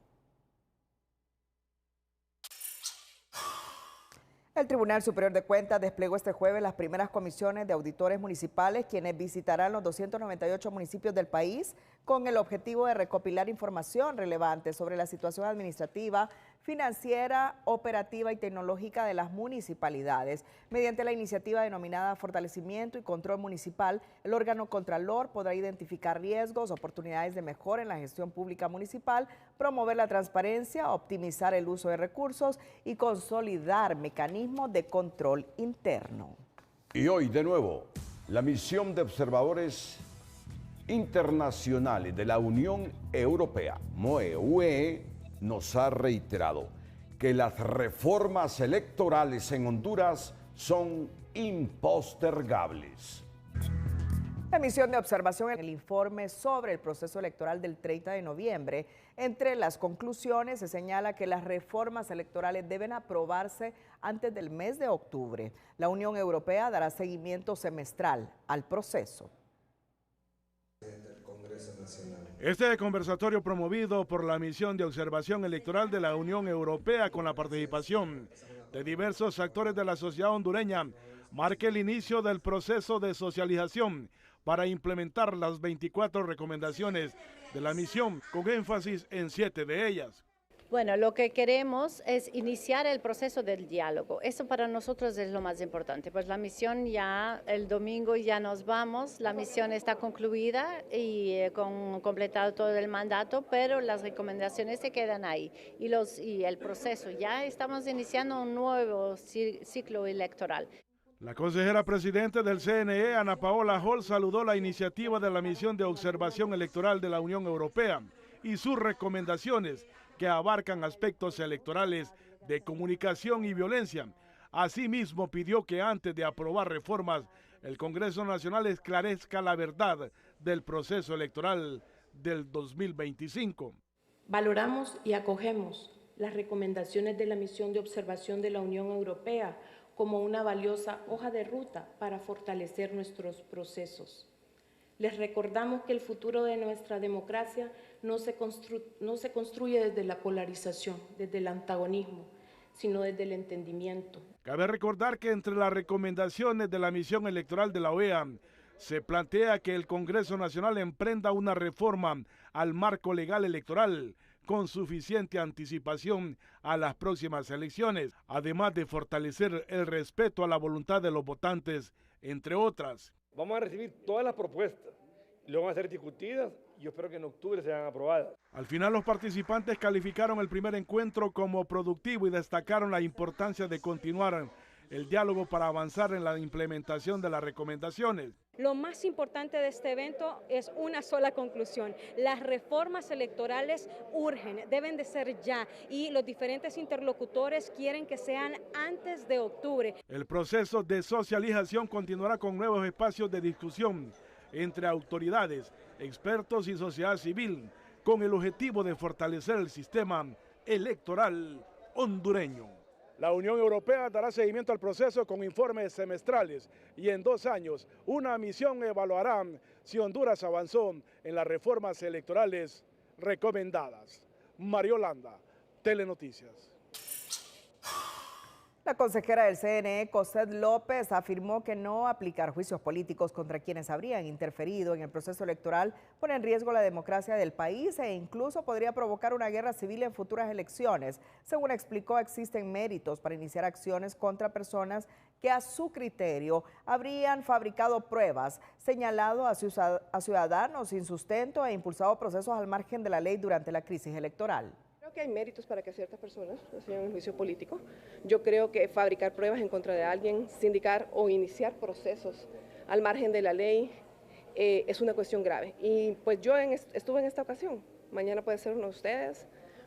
El Tribunal Superior de Cuentas desplegó este jueves las primeras comisiones de auditores municipales, quienes visitarán los 298 municipios del país con el objetivo de recopilar información relevante sobre la situación administrativa, financiera, operativa y tecnológica de las municipalidades. Mediante la iniciativa denominada Fortalecimiento y Control Municipal, el órgano Contralor podrá identificar riesgos, oportunidades de mejora en la gestión pública municipal, promover la transparencia, optimizar el uso de recursos y consolidar mecanismos de control interno. Y hoy, de nuevo, la misión de observadores internacionales de la Unión Europea, MOE, nos ha reiterado que las reformas electorales en Honduras son impostergables. La misión de observación en el informe sobre el proceso electoral del 30 de noviembre. Entre las conclusiones se señala que las reformas electorales deben aprobarse antes del mes de octubre. La Unión Europea dará seguimiento semestral al proceso. Este conversatorio promovido por la misión de observación electoral de la Unión Europea con la participación de diversos actores de la sociedad hondureña marca el inicio del proceso de socialización para implementar las 24 recomendaciones de la misión, con énfasis en 7 de ellas. Bueno, lo que queremos es iniciar el proceso del diálogo. Eso para nosotros es lo más importante. Pues la misión ya, el domingo ya nos vamos, la misión está concluida y completado todo el mandato, pero las recomendaciones se quedan ahí. Y el proceso, ya estamos iniciando un nuevo ciclo electoral. La consejera presidente del CNE, Ana Paola Hall, saludó la iniciativa de la misión de observación electoral de la Unión Europea y sus recomendaciones que abarcan aspectos electorales de comunicación y violencia. Asimismo, pidió que antes de aprobar reformas, el Congreso Nacional esclarezca la verdad del proceso electoral del 2025. Valoramos y acogemos las recomendaciones de la misión de observación de la Unión Europea como una valiosa hoja de ruta para fortalecer nuestros procesos. Les recordamos que el futuro de nuestra democracia no se construye desde la polarización, desde el antagonismo, sino desde el entendimiento. Cabe recordar que entre las recomendaciones de la misión electoral de la OEA se plantea que el Congreso Nacional emprenda una reforma al marco legal electoral con suficiente anticipación a las próximas elecciones, además de fortalecer el respeto a la voluntad de los votantes, entre otras. Vamos a recibir todas las propuestas, luego van a ser discutidas y yo espero que en octubre sean aprobadas. Al final, los participantes calificaron el primer encuentro como productivo y destacaron la importancia de continuar el diálogo para avanzar en la implementación de las recomendaciones. Lo más importante de este evento es una sola conclusión: las reformas electorales urgen, deben de ser ya, y los diferentes interlocutores quieren que sean antes de octubre. El proceso de socialización continuará con nuevos espacios de discusión entre autoridades, expertos y sociedad civil, con el objetivo de fortalecer el sistema electoral hondureño. La Unión Europea dará seguimiento al proceso con informes semestrales y en 2 años una misión evaluará si Honduras avanzó en las reformas electorales recomendadas. Mariolanda, Telenoticias. La consejera del CNE, Cosette López, afirmó que no aplicar juicios políticos contra quienes habrían interferido en el proceso electoral pone en riesgo la democracia del país e incluso podría provocar una guerra civil en futuras elecciones. Según explicó, existen méritos para iniciar acciones contra personas que a su criterio habrían fabricado pruebas, señalado a ciudadanos sin sustento e impulsado procesos al margen de la ley durante la crisis electoral. Creo que hay méritos para que ciertas personas reciban un juicio político. Yo creo que fabricar pruebas en contra de alguien, sindicar o iniciar procesos al margen de la ley es una cuestión grave. Y pues yo estuve en esta ocasión, mañana puede ser uno de ustedes,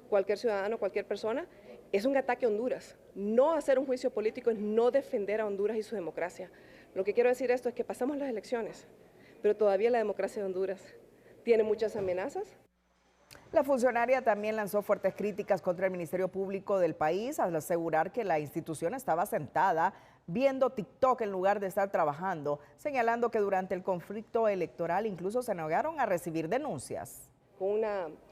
cualquier ciudadano, cualquier persona. Es un ataque a Honduras. No hacer un juicio político es no defender a Honduras y su democracia. Lo que quiero decir esto es que pasamos las elecciones, pero todavía la democracia de Honduras tiene muchas amenazas. La funcionaria también lanzó fuertes críticas contra el Ministerio Público del país al asegurar que la institución estaba sentada viendo TikTok en lugar de estar trabajando, señalando que durante el conflicto electoral incluso se negaron a recibir denuncias. Con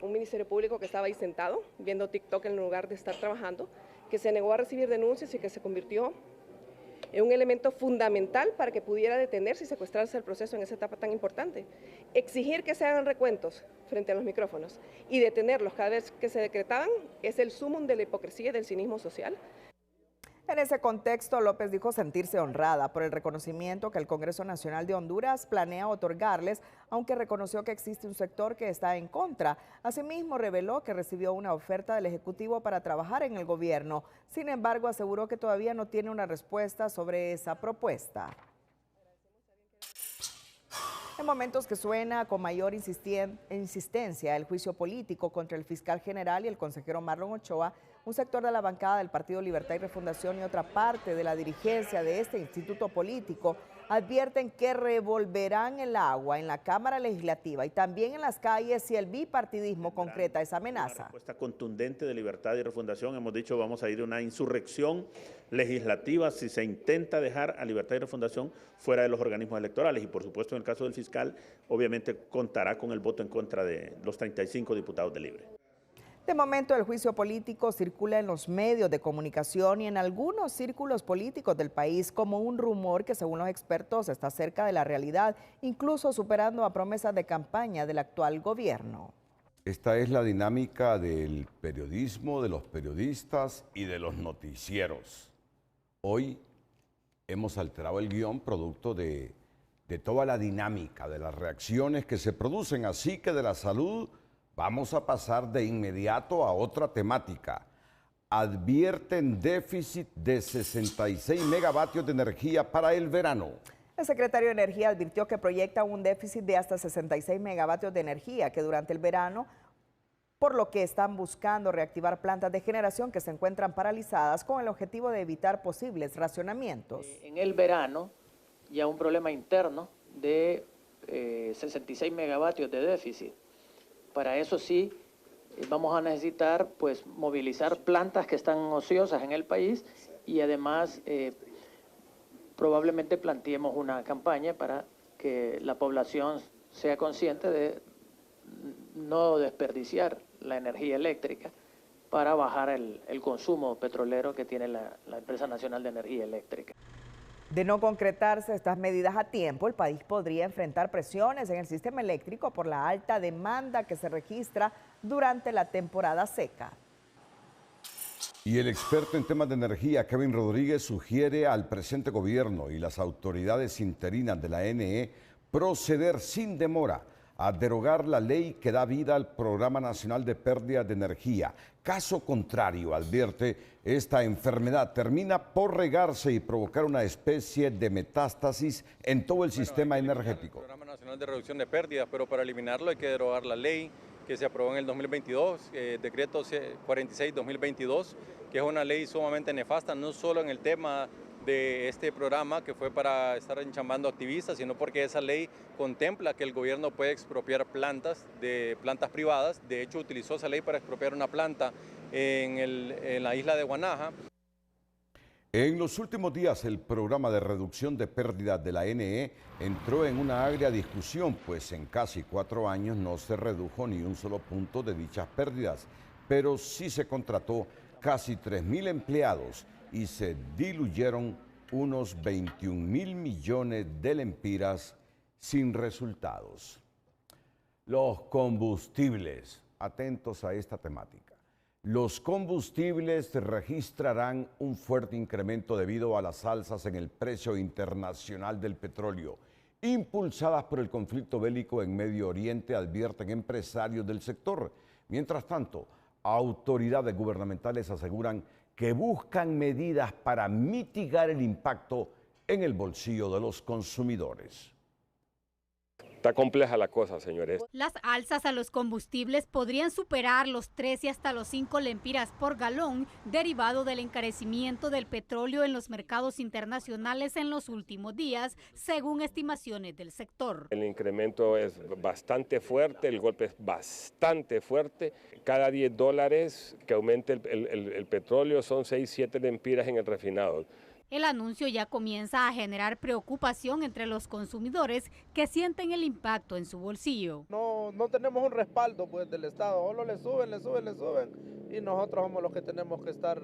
un Ministerio Público que estaba ahí sentado viendo TikTok en lugar de estar trabajando, que se negó a recibir denuncias y que se convirtió en un elemento fundamental para que pudiera detenerse y secuestrarse el proceso en esa etapa tan importante. Exigir que se hagan recuentos frente a los micrófonos y detenerlos cada vez que se decretaban es el sumum de la hipocresía y del cinismo social. En ese contexto, López dijo sentirse honrada por el reconocimiento que el Congreso Nacional de Honduras planea otorgarles, aunque reconoció que existe un sector que está en contra. Asimismo, reveló que recibió una oferta del Ejecutivo para trabajar en el gobierno. Sin embargo, aseguró que todavía no tiene una respuesta sobre esa propuesta. En momentos que suena con mayor insistencia el juicio político contra el fiscal general y el consejero Marlon Ochoa, Un sector de la bancada del Partido Libertad y Refundación y otra parte de la dirigencia de este instituto político advierten que revolverán el agua en la Cámara Legislativa y también en las calles si el bipartidismo concreta esa amenaza. Una respuesta contundente de Libertad y Refundación. Hemos dicho vamos a ir a una insurrección legislativa si se intenta dejar a Libertad y Refundación fuera de los organismos electorales. Y por supuesto en el caso del fiscal, obviamente contará con el voto en contra de los 35 diputados de Libre. De momento, el juicio político circula en los medios de comunicación y en algunos círculos políticos del país como un rumor que, según los expertos, está cerca de la realidad, incluso superando a promesas de campaña del actual gobierno. Esta es la dinámica del periodismo, de los periodistas y de los noticieros. Hoy hemos alterado el guión producto de toda la dinámica, de las reacciones que se producen, así que de la salud vamos a pasar de inmediato a otra temática. Advierten déficit de 66 megavatios de energía para el verano. El secretario de Energía advirtió que proyecta un déficit de hasta 66 megavatios de energía que durante el verano, por lo que están buscando reactivar plantas de generación que se encuentran paralizadas con el objetivo de evitar posibles racionamientos. En el verano, ya un problema interno de 66 megavatios de déficit. Para eso sí, vamos a necesitar pues movilizar plantas que están ociosas en el país y además probablemente planteemos una campaña para que la población sea consciente de no desperdiciar la energía eléctrica para bajar el consumo petrolero que tiene la Empresa Nacional de Energía Eléctrica. De no concretarse estas medidas a tiempo, el país podría enfrentar presiones en el sistema eléctrico por la alta demanda que se registra durante la temporada seca. Y el experto en temas de energía, Kevin Rodríguez, sugiere al presente gobierno y las autoridades interinas de la NE proceder sin demora a derogar la ley que da vida al Programa Nacional de Pérdidas de Energía. Caso contrario, advierte, esta enfermedad termina por regarse y provocar una especie de metástasis en todo el sistema energético. El Programa Nacional de Reducción de Pérdidas, pero para eliminarlo hay que derogar la ley que se aprobó en el 2022, decreto 46-2022, que es una ley sumamente nefasta, no solo en el tema de este programa que fue para estar enchambando activistas, sino porque esa ley contempla que el gobierno puede expropiar plantas privadas. De hecho, utilizó esa ley para expropiar una planta en la isla de Guanaja. En los últimos días, el programa de reducción de pérdidas de la NE entró en una agria discusión, pues en casi 4 años no se redujo ni un solo punto de dichas pérdidas, pero sí se contrató casi 3.000 empleados y se diluyeron unos 21.000 millones de lempiras sin resultados. Los combustibles, atentos a esta temática. Los combustibles registrarán un fuerte incremento debido a las alzas en el precio internacional del petróleo, impulsadas por el conflicto bélico en Medio Oriente, advierten empresarios del sector. Mientras tanto, autoridades gubernamentales aseguran que buscan medidas para mitigar el impacto en el bolsillo de los consumidores. Está compleja la cosa, señores. Las alzas a los combustibles podrían superar los 3 y hasta los 5 lempiras por galón, derivado del encarecimiento del petróleo en los mercados internacionales en los últimos días, según estimaciones del sector. El incremento es bastante fuerte, el golpe es bastante fuerte. Cada $10 que aumente el petróleo son 6-7 lempiras en el refinado. El anuncio ya comienza a generar preocupación entre los consumidores que sienten el impacto en su bolsillo. No tenemos un respaldo pues del Estado, solo le suben y nosotros somos los que tenemos que estar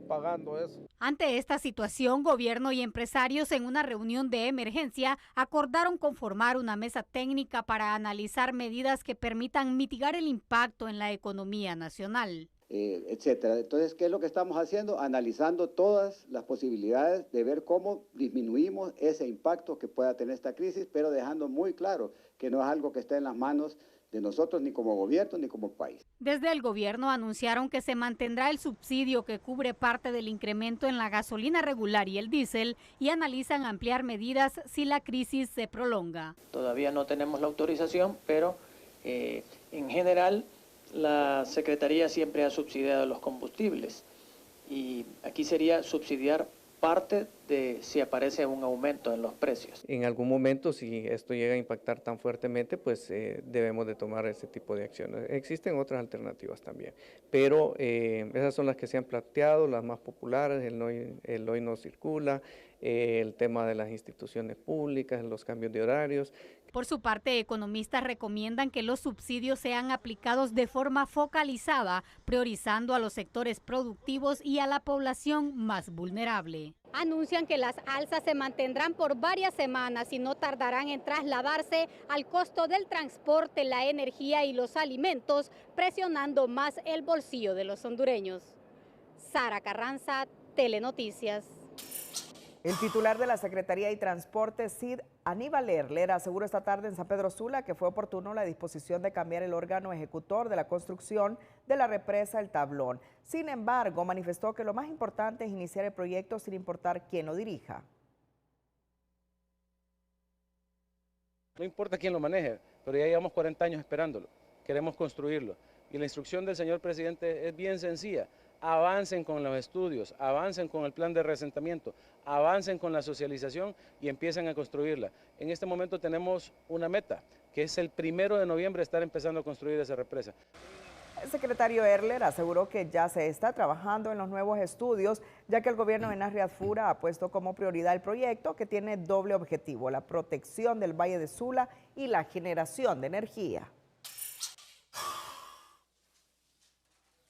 pagando eso. Ante esta situación, gobierno y empresarios en una reunión de emergencia acordaron conformar una mesa técnica para analizar medidas que permitan mitigar el impacto en la economía nacional. Etcétera. Entonces, ¿qué es lo que estamos haciendo? Analizando todas las posibilidades de ver cómo disminuimos ese impacto que pueda tener esta crisis, pero dejando muy claro que no es algo que esté en las manos de nosotros ni como gobierno ni como país. Desde el gobierno anunciaron que se mantendrá el subsidio que cubre parte del incremento en la gasolina regular y el diésel y analizan ampliar medidas si la crisis se prolonga. Todavía no tenemos la autorización, pero en general la Secretaría siempre ha subsidiado los combustibles y aquí sería subsidiar parte de si aparece un aumento en los precios. En algún momento, si esto llega a impactar tan fuertemente, pues debemos de tomar ese tipo de acciones. Existen otras alternativas también, pero esas son las que se han planteado, las más populares, el hoy no circula, el tema de las instituciones públicas, los cambios de horarios. Por su parte, economistas recomiendan que los subsidios sean aplicados de forma focalizada, priorizando a los sectores productivos y a la población más vulnerable. Anuncian que las alzas se mantendrán por varias semanas y no tardarán en trasladarse al costo del transporte, la energía y los alimentos, presionando más el bolsillo de los hondureños. Sara Carranza, Telenoticias. El titular de la Secretaría de Transporte, Cid Aníbal Erler, aseguró esta tarde en San Pedro Sula que fue oportuno la disposición de cambiar el órgano ejecutor de la construcción de la represa El Tablón. Sin embargo, manifestó que lo más importante es iniciar el proyecto sin importar quién lo dirija. No importa quién lo maneje, pero ya llevamos 40 años esperándolo. Queremos construirlo. Y la instrucción del señor presidente es bien sencilla. Avancen con los estudios, avancen con el plan de reasentamiento, avancen con la socialización y empiecen a construirla. En este momento tenemos una meta, que es el 1 de noviembre estar empezando a construir esa represa. El secretario Erler aseguró que ya se está trabajando en los nuevos estudios, ya que el gobierno de Nasri Adfura ha puesto como prioridad el proyecto que tiene doble objetivo, la protección del Valle de Sula y la generación de energía.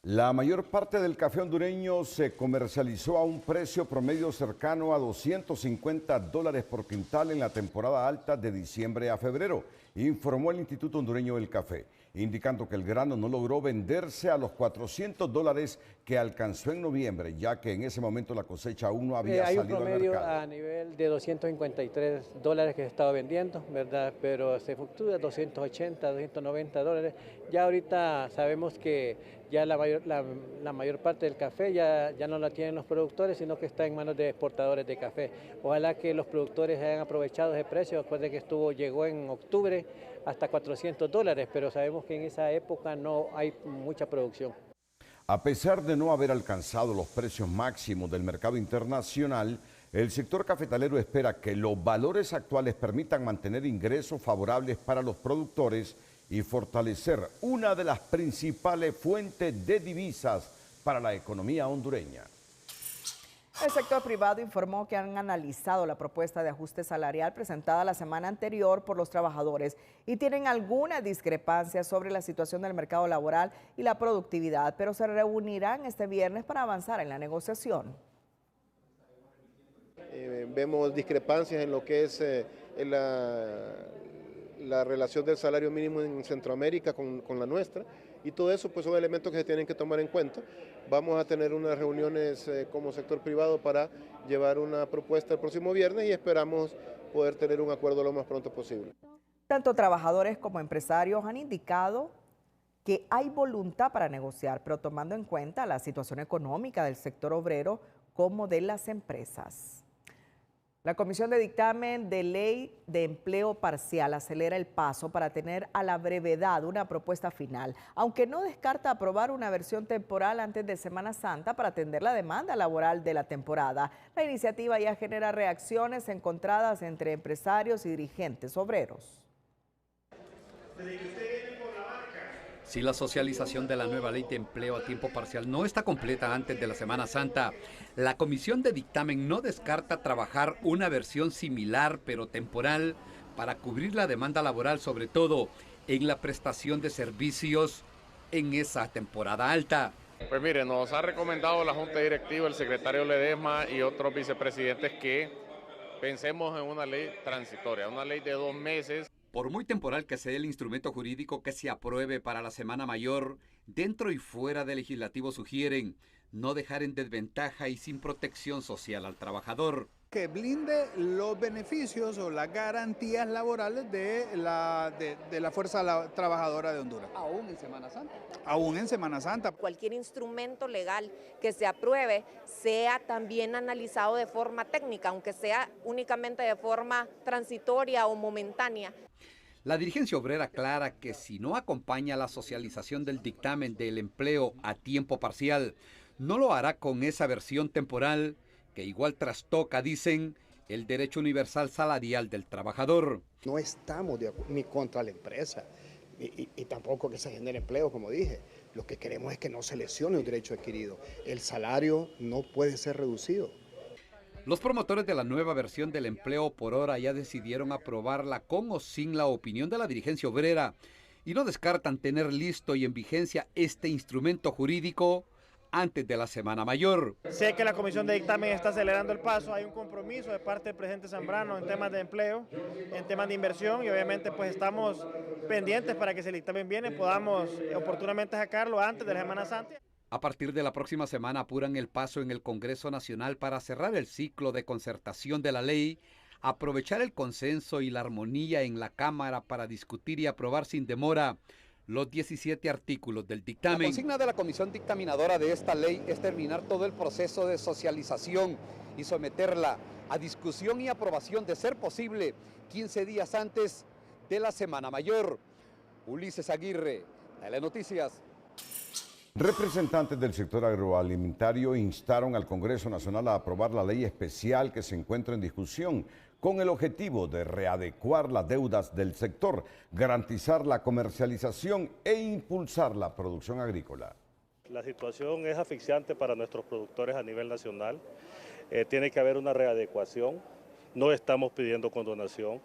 La mayor parte del café hondureño se comercializó a un precio promedio cercano a $250 por quintal en la temporada alta de diciembre a febrero, informó el Instituto Hondureño del Café, indicando que el grano no logró venderse a los $400 que alcanzó en noviembre, ya que en ese momento la cosecha aún no había salido al mercado. Hay un promedio a nivel de $253 que se estaba vendiendo, ¿verdad? Pero se fluctúa $280, $290. Ya ahorita sabemos que ya la mayor parte del café ya no la tienen los productores, sino que está en manos de exportadores de café. Ojalá que los productores hayan aprovechado ese precio. Recuerden que llegó en octubre hasta $400, pero sabemos que en esa época no hay mucha producción. A pesar de no haber alcanzado los precios máximos del mercado internacional, el sector cafetalero espera que los valores actuales permitan mantener ingresos favorables para los productores y fortalecer una de las principales fuentes de divisas para la economía hondureña. El sector privado informó que han analizado la propuesta de ajuste salarial presentada la semana anterior por los trabajadores y tienen alguna discrepancia sobre la situación del mercado laboral y la productividad, pero se reunirán este viernes para avanzar en la negociación. Vemos discrepancias en lo que es la relación del salario mínimo en Centroamérica con la nuestra, y todo eso pues son elementos que se tienen que tomar en cuenta. Vamos a tener unas reuniones como sector privado para llevar una propuesta el próximo viernes y esperamos poder tener un acuerdo lo más pronto posible. Tanto trabajadores como empresarios han indicado que hay voluntad para negociar, pero tomando en cuenta la situación económica del sector obrero como de las empresas. La Comisión de Dictamen de Ley de Empleo Parcial acelera el paso para tener a la brevedad una propuesta final, aunque no descarta aprobar una versión temporal antes de Semana Santa para atender la demanda laboral de la temporada. La iniciativa ya genera reacciones encontradas entre empresarios y dirigentes obreros. Si la socialización de la nueva ley de empleo a tiempo parcial no está completa antes de la Semana Santa, la Comisión de Dictamen no descarta trabajar una versión similar pero temporal para cubrir la demanda laboral, sobre todo en la prestación de servicios en esa temporada alta. Pues mire, nos ha recomendado la Junta Directiva, el secretario Ledesma y otros vicepresidentes que pensemos en una ley transitoria, una ley de 2 meses. Por muy temporal que sea el instrumento jurídico que se apruebe para la Semana Mayor, dentro y fuera del legislativo sugieren no dejar en desventaja y sin protección social al trabajador. Que blinde los beneficios o las garantías laborales de la fuerza trabajadora de Honduras. ¿Aún en Semana Santa? Aún en Semana Santa. Cualquier instrumento legal que se apruebe sea también analizado de forma técnica, aunque sea únicamente de forma transitoria o momentánea. La dirigencia obrera aclara que si no acompaña la socialización del dictamen del empleo a tiempo parcial, no lo hará con esa versión temporal que igual trastoca, dicen, el derecho universal salarial del trabajador. No estamos ni contra la empresa, y tampoco que se genere empleo, como dije. Lo que queremos es que no se lesione un derecho adquirido. El salario no puede ser reducido. Los promotores de la nueva versión del empleo por hora ya decidieron aprobarla con o sin la opinión de la dirigencia obrera y no descartan tener listo y en vigencia este instrumento jurídico antes de la Semana Mayor. Sé que la Comisión de Dictamen está acelerando el paso, hay un compromiso de parte del presidente Zambrano en temas de empleo, en temas de inversión y obviamente pues estamos pendientes para que si el dictamen viene podamos oportunamente sacarlo antes de la Semana Santa. A partir de la próxima semana apuran el paso en el Congreso Nacional para cerrar el ciclo de concertación de la ley, aprovechar el consenso y la armonía en la Cámara para discutir y aprobar sin demora los 17 artículos del dictamen. La consigna de la comisión dictaminadora de esta ley es terminar todo el proceso de socialización y someterla a discusión y aprobación, de ser posible, 15 días antes de la Semana Mayor. Ulises Aguirre, Telenoticias. Representantes del sector agroalimentario instaron al Congreso Nacional a aprobar la ley especial que se encuentra en discusión con el objetivo de readecuar las deudas del sector, garantizar la comercialización e impulsar la producción agrícola. La situación es asfixiante para nuestros productores a nivel nacional. Tiene que haber una readecuación, no estamos pidiendo condonación.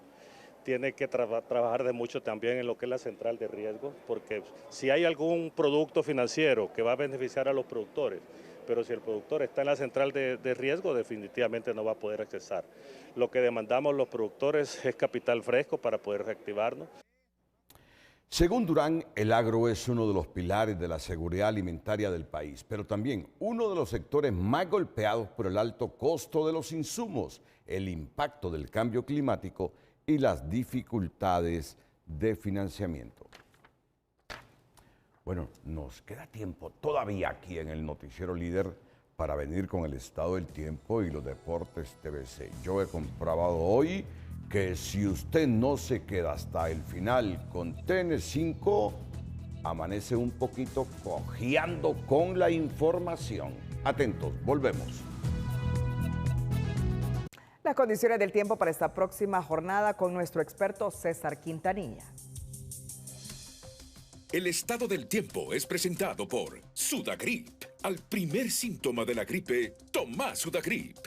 Tiene que trabajar de mucho también en lo que es la central de riesgo, porque si hay algún producto financiero que va a beneficiar a los productores, pero si el productor está en la central de riesgo, definitivamente no va a poder accesar. Lo que demandamos los productores es capital fresco para poder reactivarnos. Según Durán, el agro es uno de los pilares de la seguridad alimentaria del país, pero también uno de los sectores más golpeados por el alto costo de los insumos, el impacto del cambio climático y las dificultades de financiamiento. Bueno, nos queda tiempo todavía aquí en el Noticiero Líder para venir con el estado del tiempo y los deportes TVC. Yo he comprobado hoy que si usted no se queda hasta el final con TN5, amanece un poquito cojeando con la información. Atentos, volvemos. Las condiciones del tiempo para esta próxima jornada con nuestro experto César Quintanilla. El estado del tiempo es presentado por Sudagrip. Al primer síntoma de la gripe, toma Sudagrip.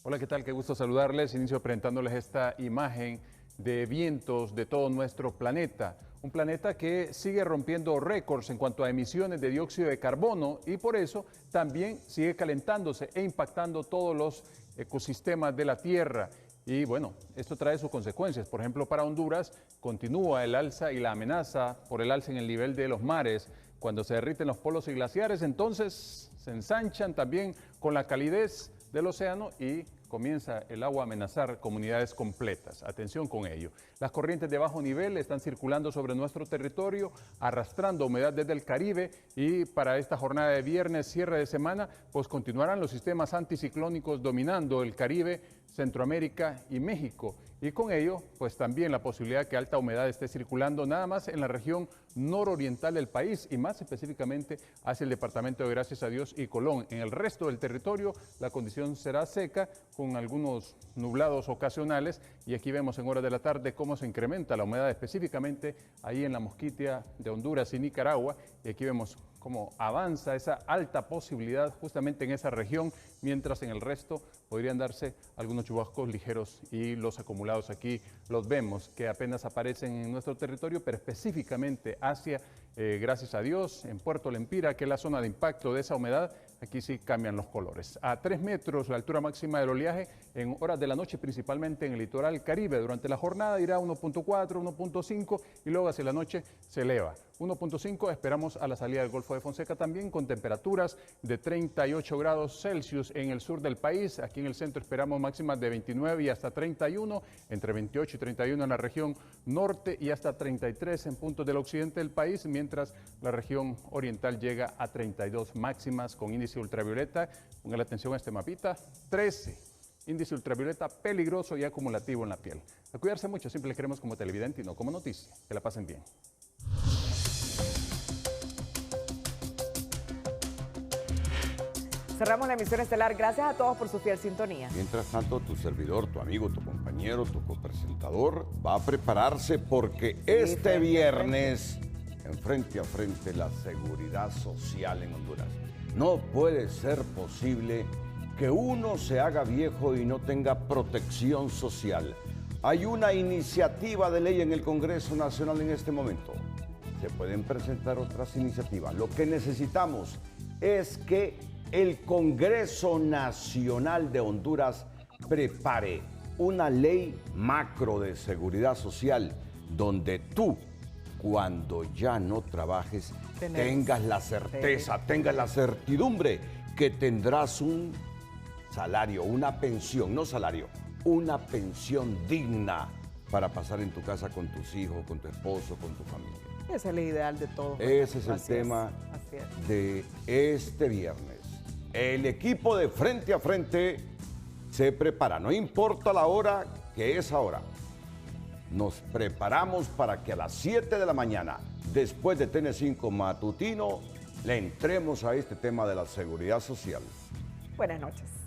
Hola, ¿qué tal? Qué gusto saludarles. Inicio presentándoles esta imagen de vientos de todo nuestro planeta. Un planeta que sigue rompiendo récords en cuanto a emisiones de dióxido de carbono y por eso también sigue calentándose e impactando todos los ecosistemas de la Tierra. Y bueno, esto trae sus consecuencias. Por ejemplo, para Honduras continúa el alza y la amenaza por el alza en el nivel de los mares. Cuando se derriten los polos y glaciares, entonces se ensanchan también con la calidez del océano y comienza el agua a amenazar comunidades completas. Atención con ello. Las corrientes de bajo nivel están circulando sobre nuestro territorio, arrastrando humedad desde el Caribe y para esta jornada de viernes, cierre de semana, pues continuarán los sistemas anticiclónicos dominando el Caribe, Centroamérica y México. Y con ello, pues también la posibilidad que alta humedad esté circulando nada más en la región nororiental del país y más específicamente hacia el departamento de Gracias a Dios y Colón. En el resto del territorio la condición será seca con algunos nublados ocasionales y aquí vemos en horas de la tarde cómo se incrementa la humedad específicamente ahí en la Mosquitia de Honduras y Nicaragua y aquí vemos cómo avanza esa alta posibilidad justamente en esa región, mientras en el resto podrían darse algunos chubascos ligeros y los acumulados aquí los vemos que apenas aparecen en nuestro territorio, pero específicamente hacia, gracias a Dios, en Puerto Lempira, que es la zona de impacto de esa humedad, aquí sí cambian los colores. A 3 metros la altura máxima del oleaje en horas de la noche, principalmente en el litoral Caribe. Durante la jornada irá a 1.4, 1.5 y luego hacia la noche se eleva. 1.5. Esperamos a la salida del Golfo de Fonseca también con temperaturas de 38 grados Celsius en el sur del país. Aquí en el centro esperamos máximas de 29 y hasta 31, entre 28 y 31 en la región norte y hasta 33 en puntos del occidente del país, mientras la región oriental llega a 32 máximas con índice ultravioleta. Pongan atención a este mapita, 13. Índice ultravioleta peligroso y acumulativo en la piel. A cuidarse mucho, siempre le queremos como televidente y no como noticia. Que la pasen bien. Cerramos la emisión estelar. Gracias a todos por su fiel sintonía. Mientras tanto, tu servidor, tu amigo, tu compañero, tu copresentador va a prepararse porque este viernes, en Frente a Frente, la seguridad social en Honduras. No puede ser posible que uno se haga viejo y no tenga protección social. Hay una iniciativa de ley en el Congreso Nacional en este momento. Se pueden presentar otras iniciativas. Lo que necesitamos es que el Congreso Nacional de Honduras prepare una ley macro de seguridad social donde tú, cuando ya no trabajes, tengas la certeza, tengas la certidumbre que tendrás un salario, una pensión, no salario, una pensión digna para pasar en tu casa con tus hijos, con tu esposo, con tu familia. Ese es el ideal de todos. Ese es el tema de este viernes. El equipo de Frente a Frente se prepara, no importa la hora que es ahora. Nos preparamos para que a las 7 de la mañana, después de TN5 Matutino, le entremos a este tema de la seguridad social. Buenas noches.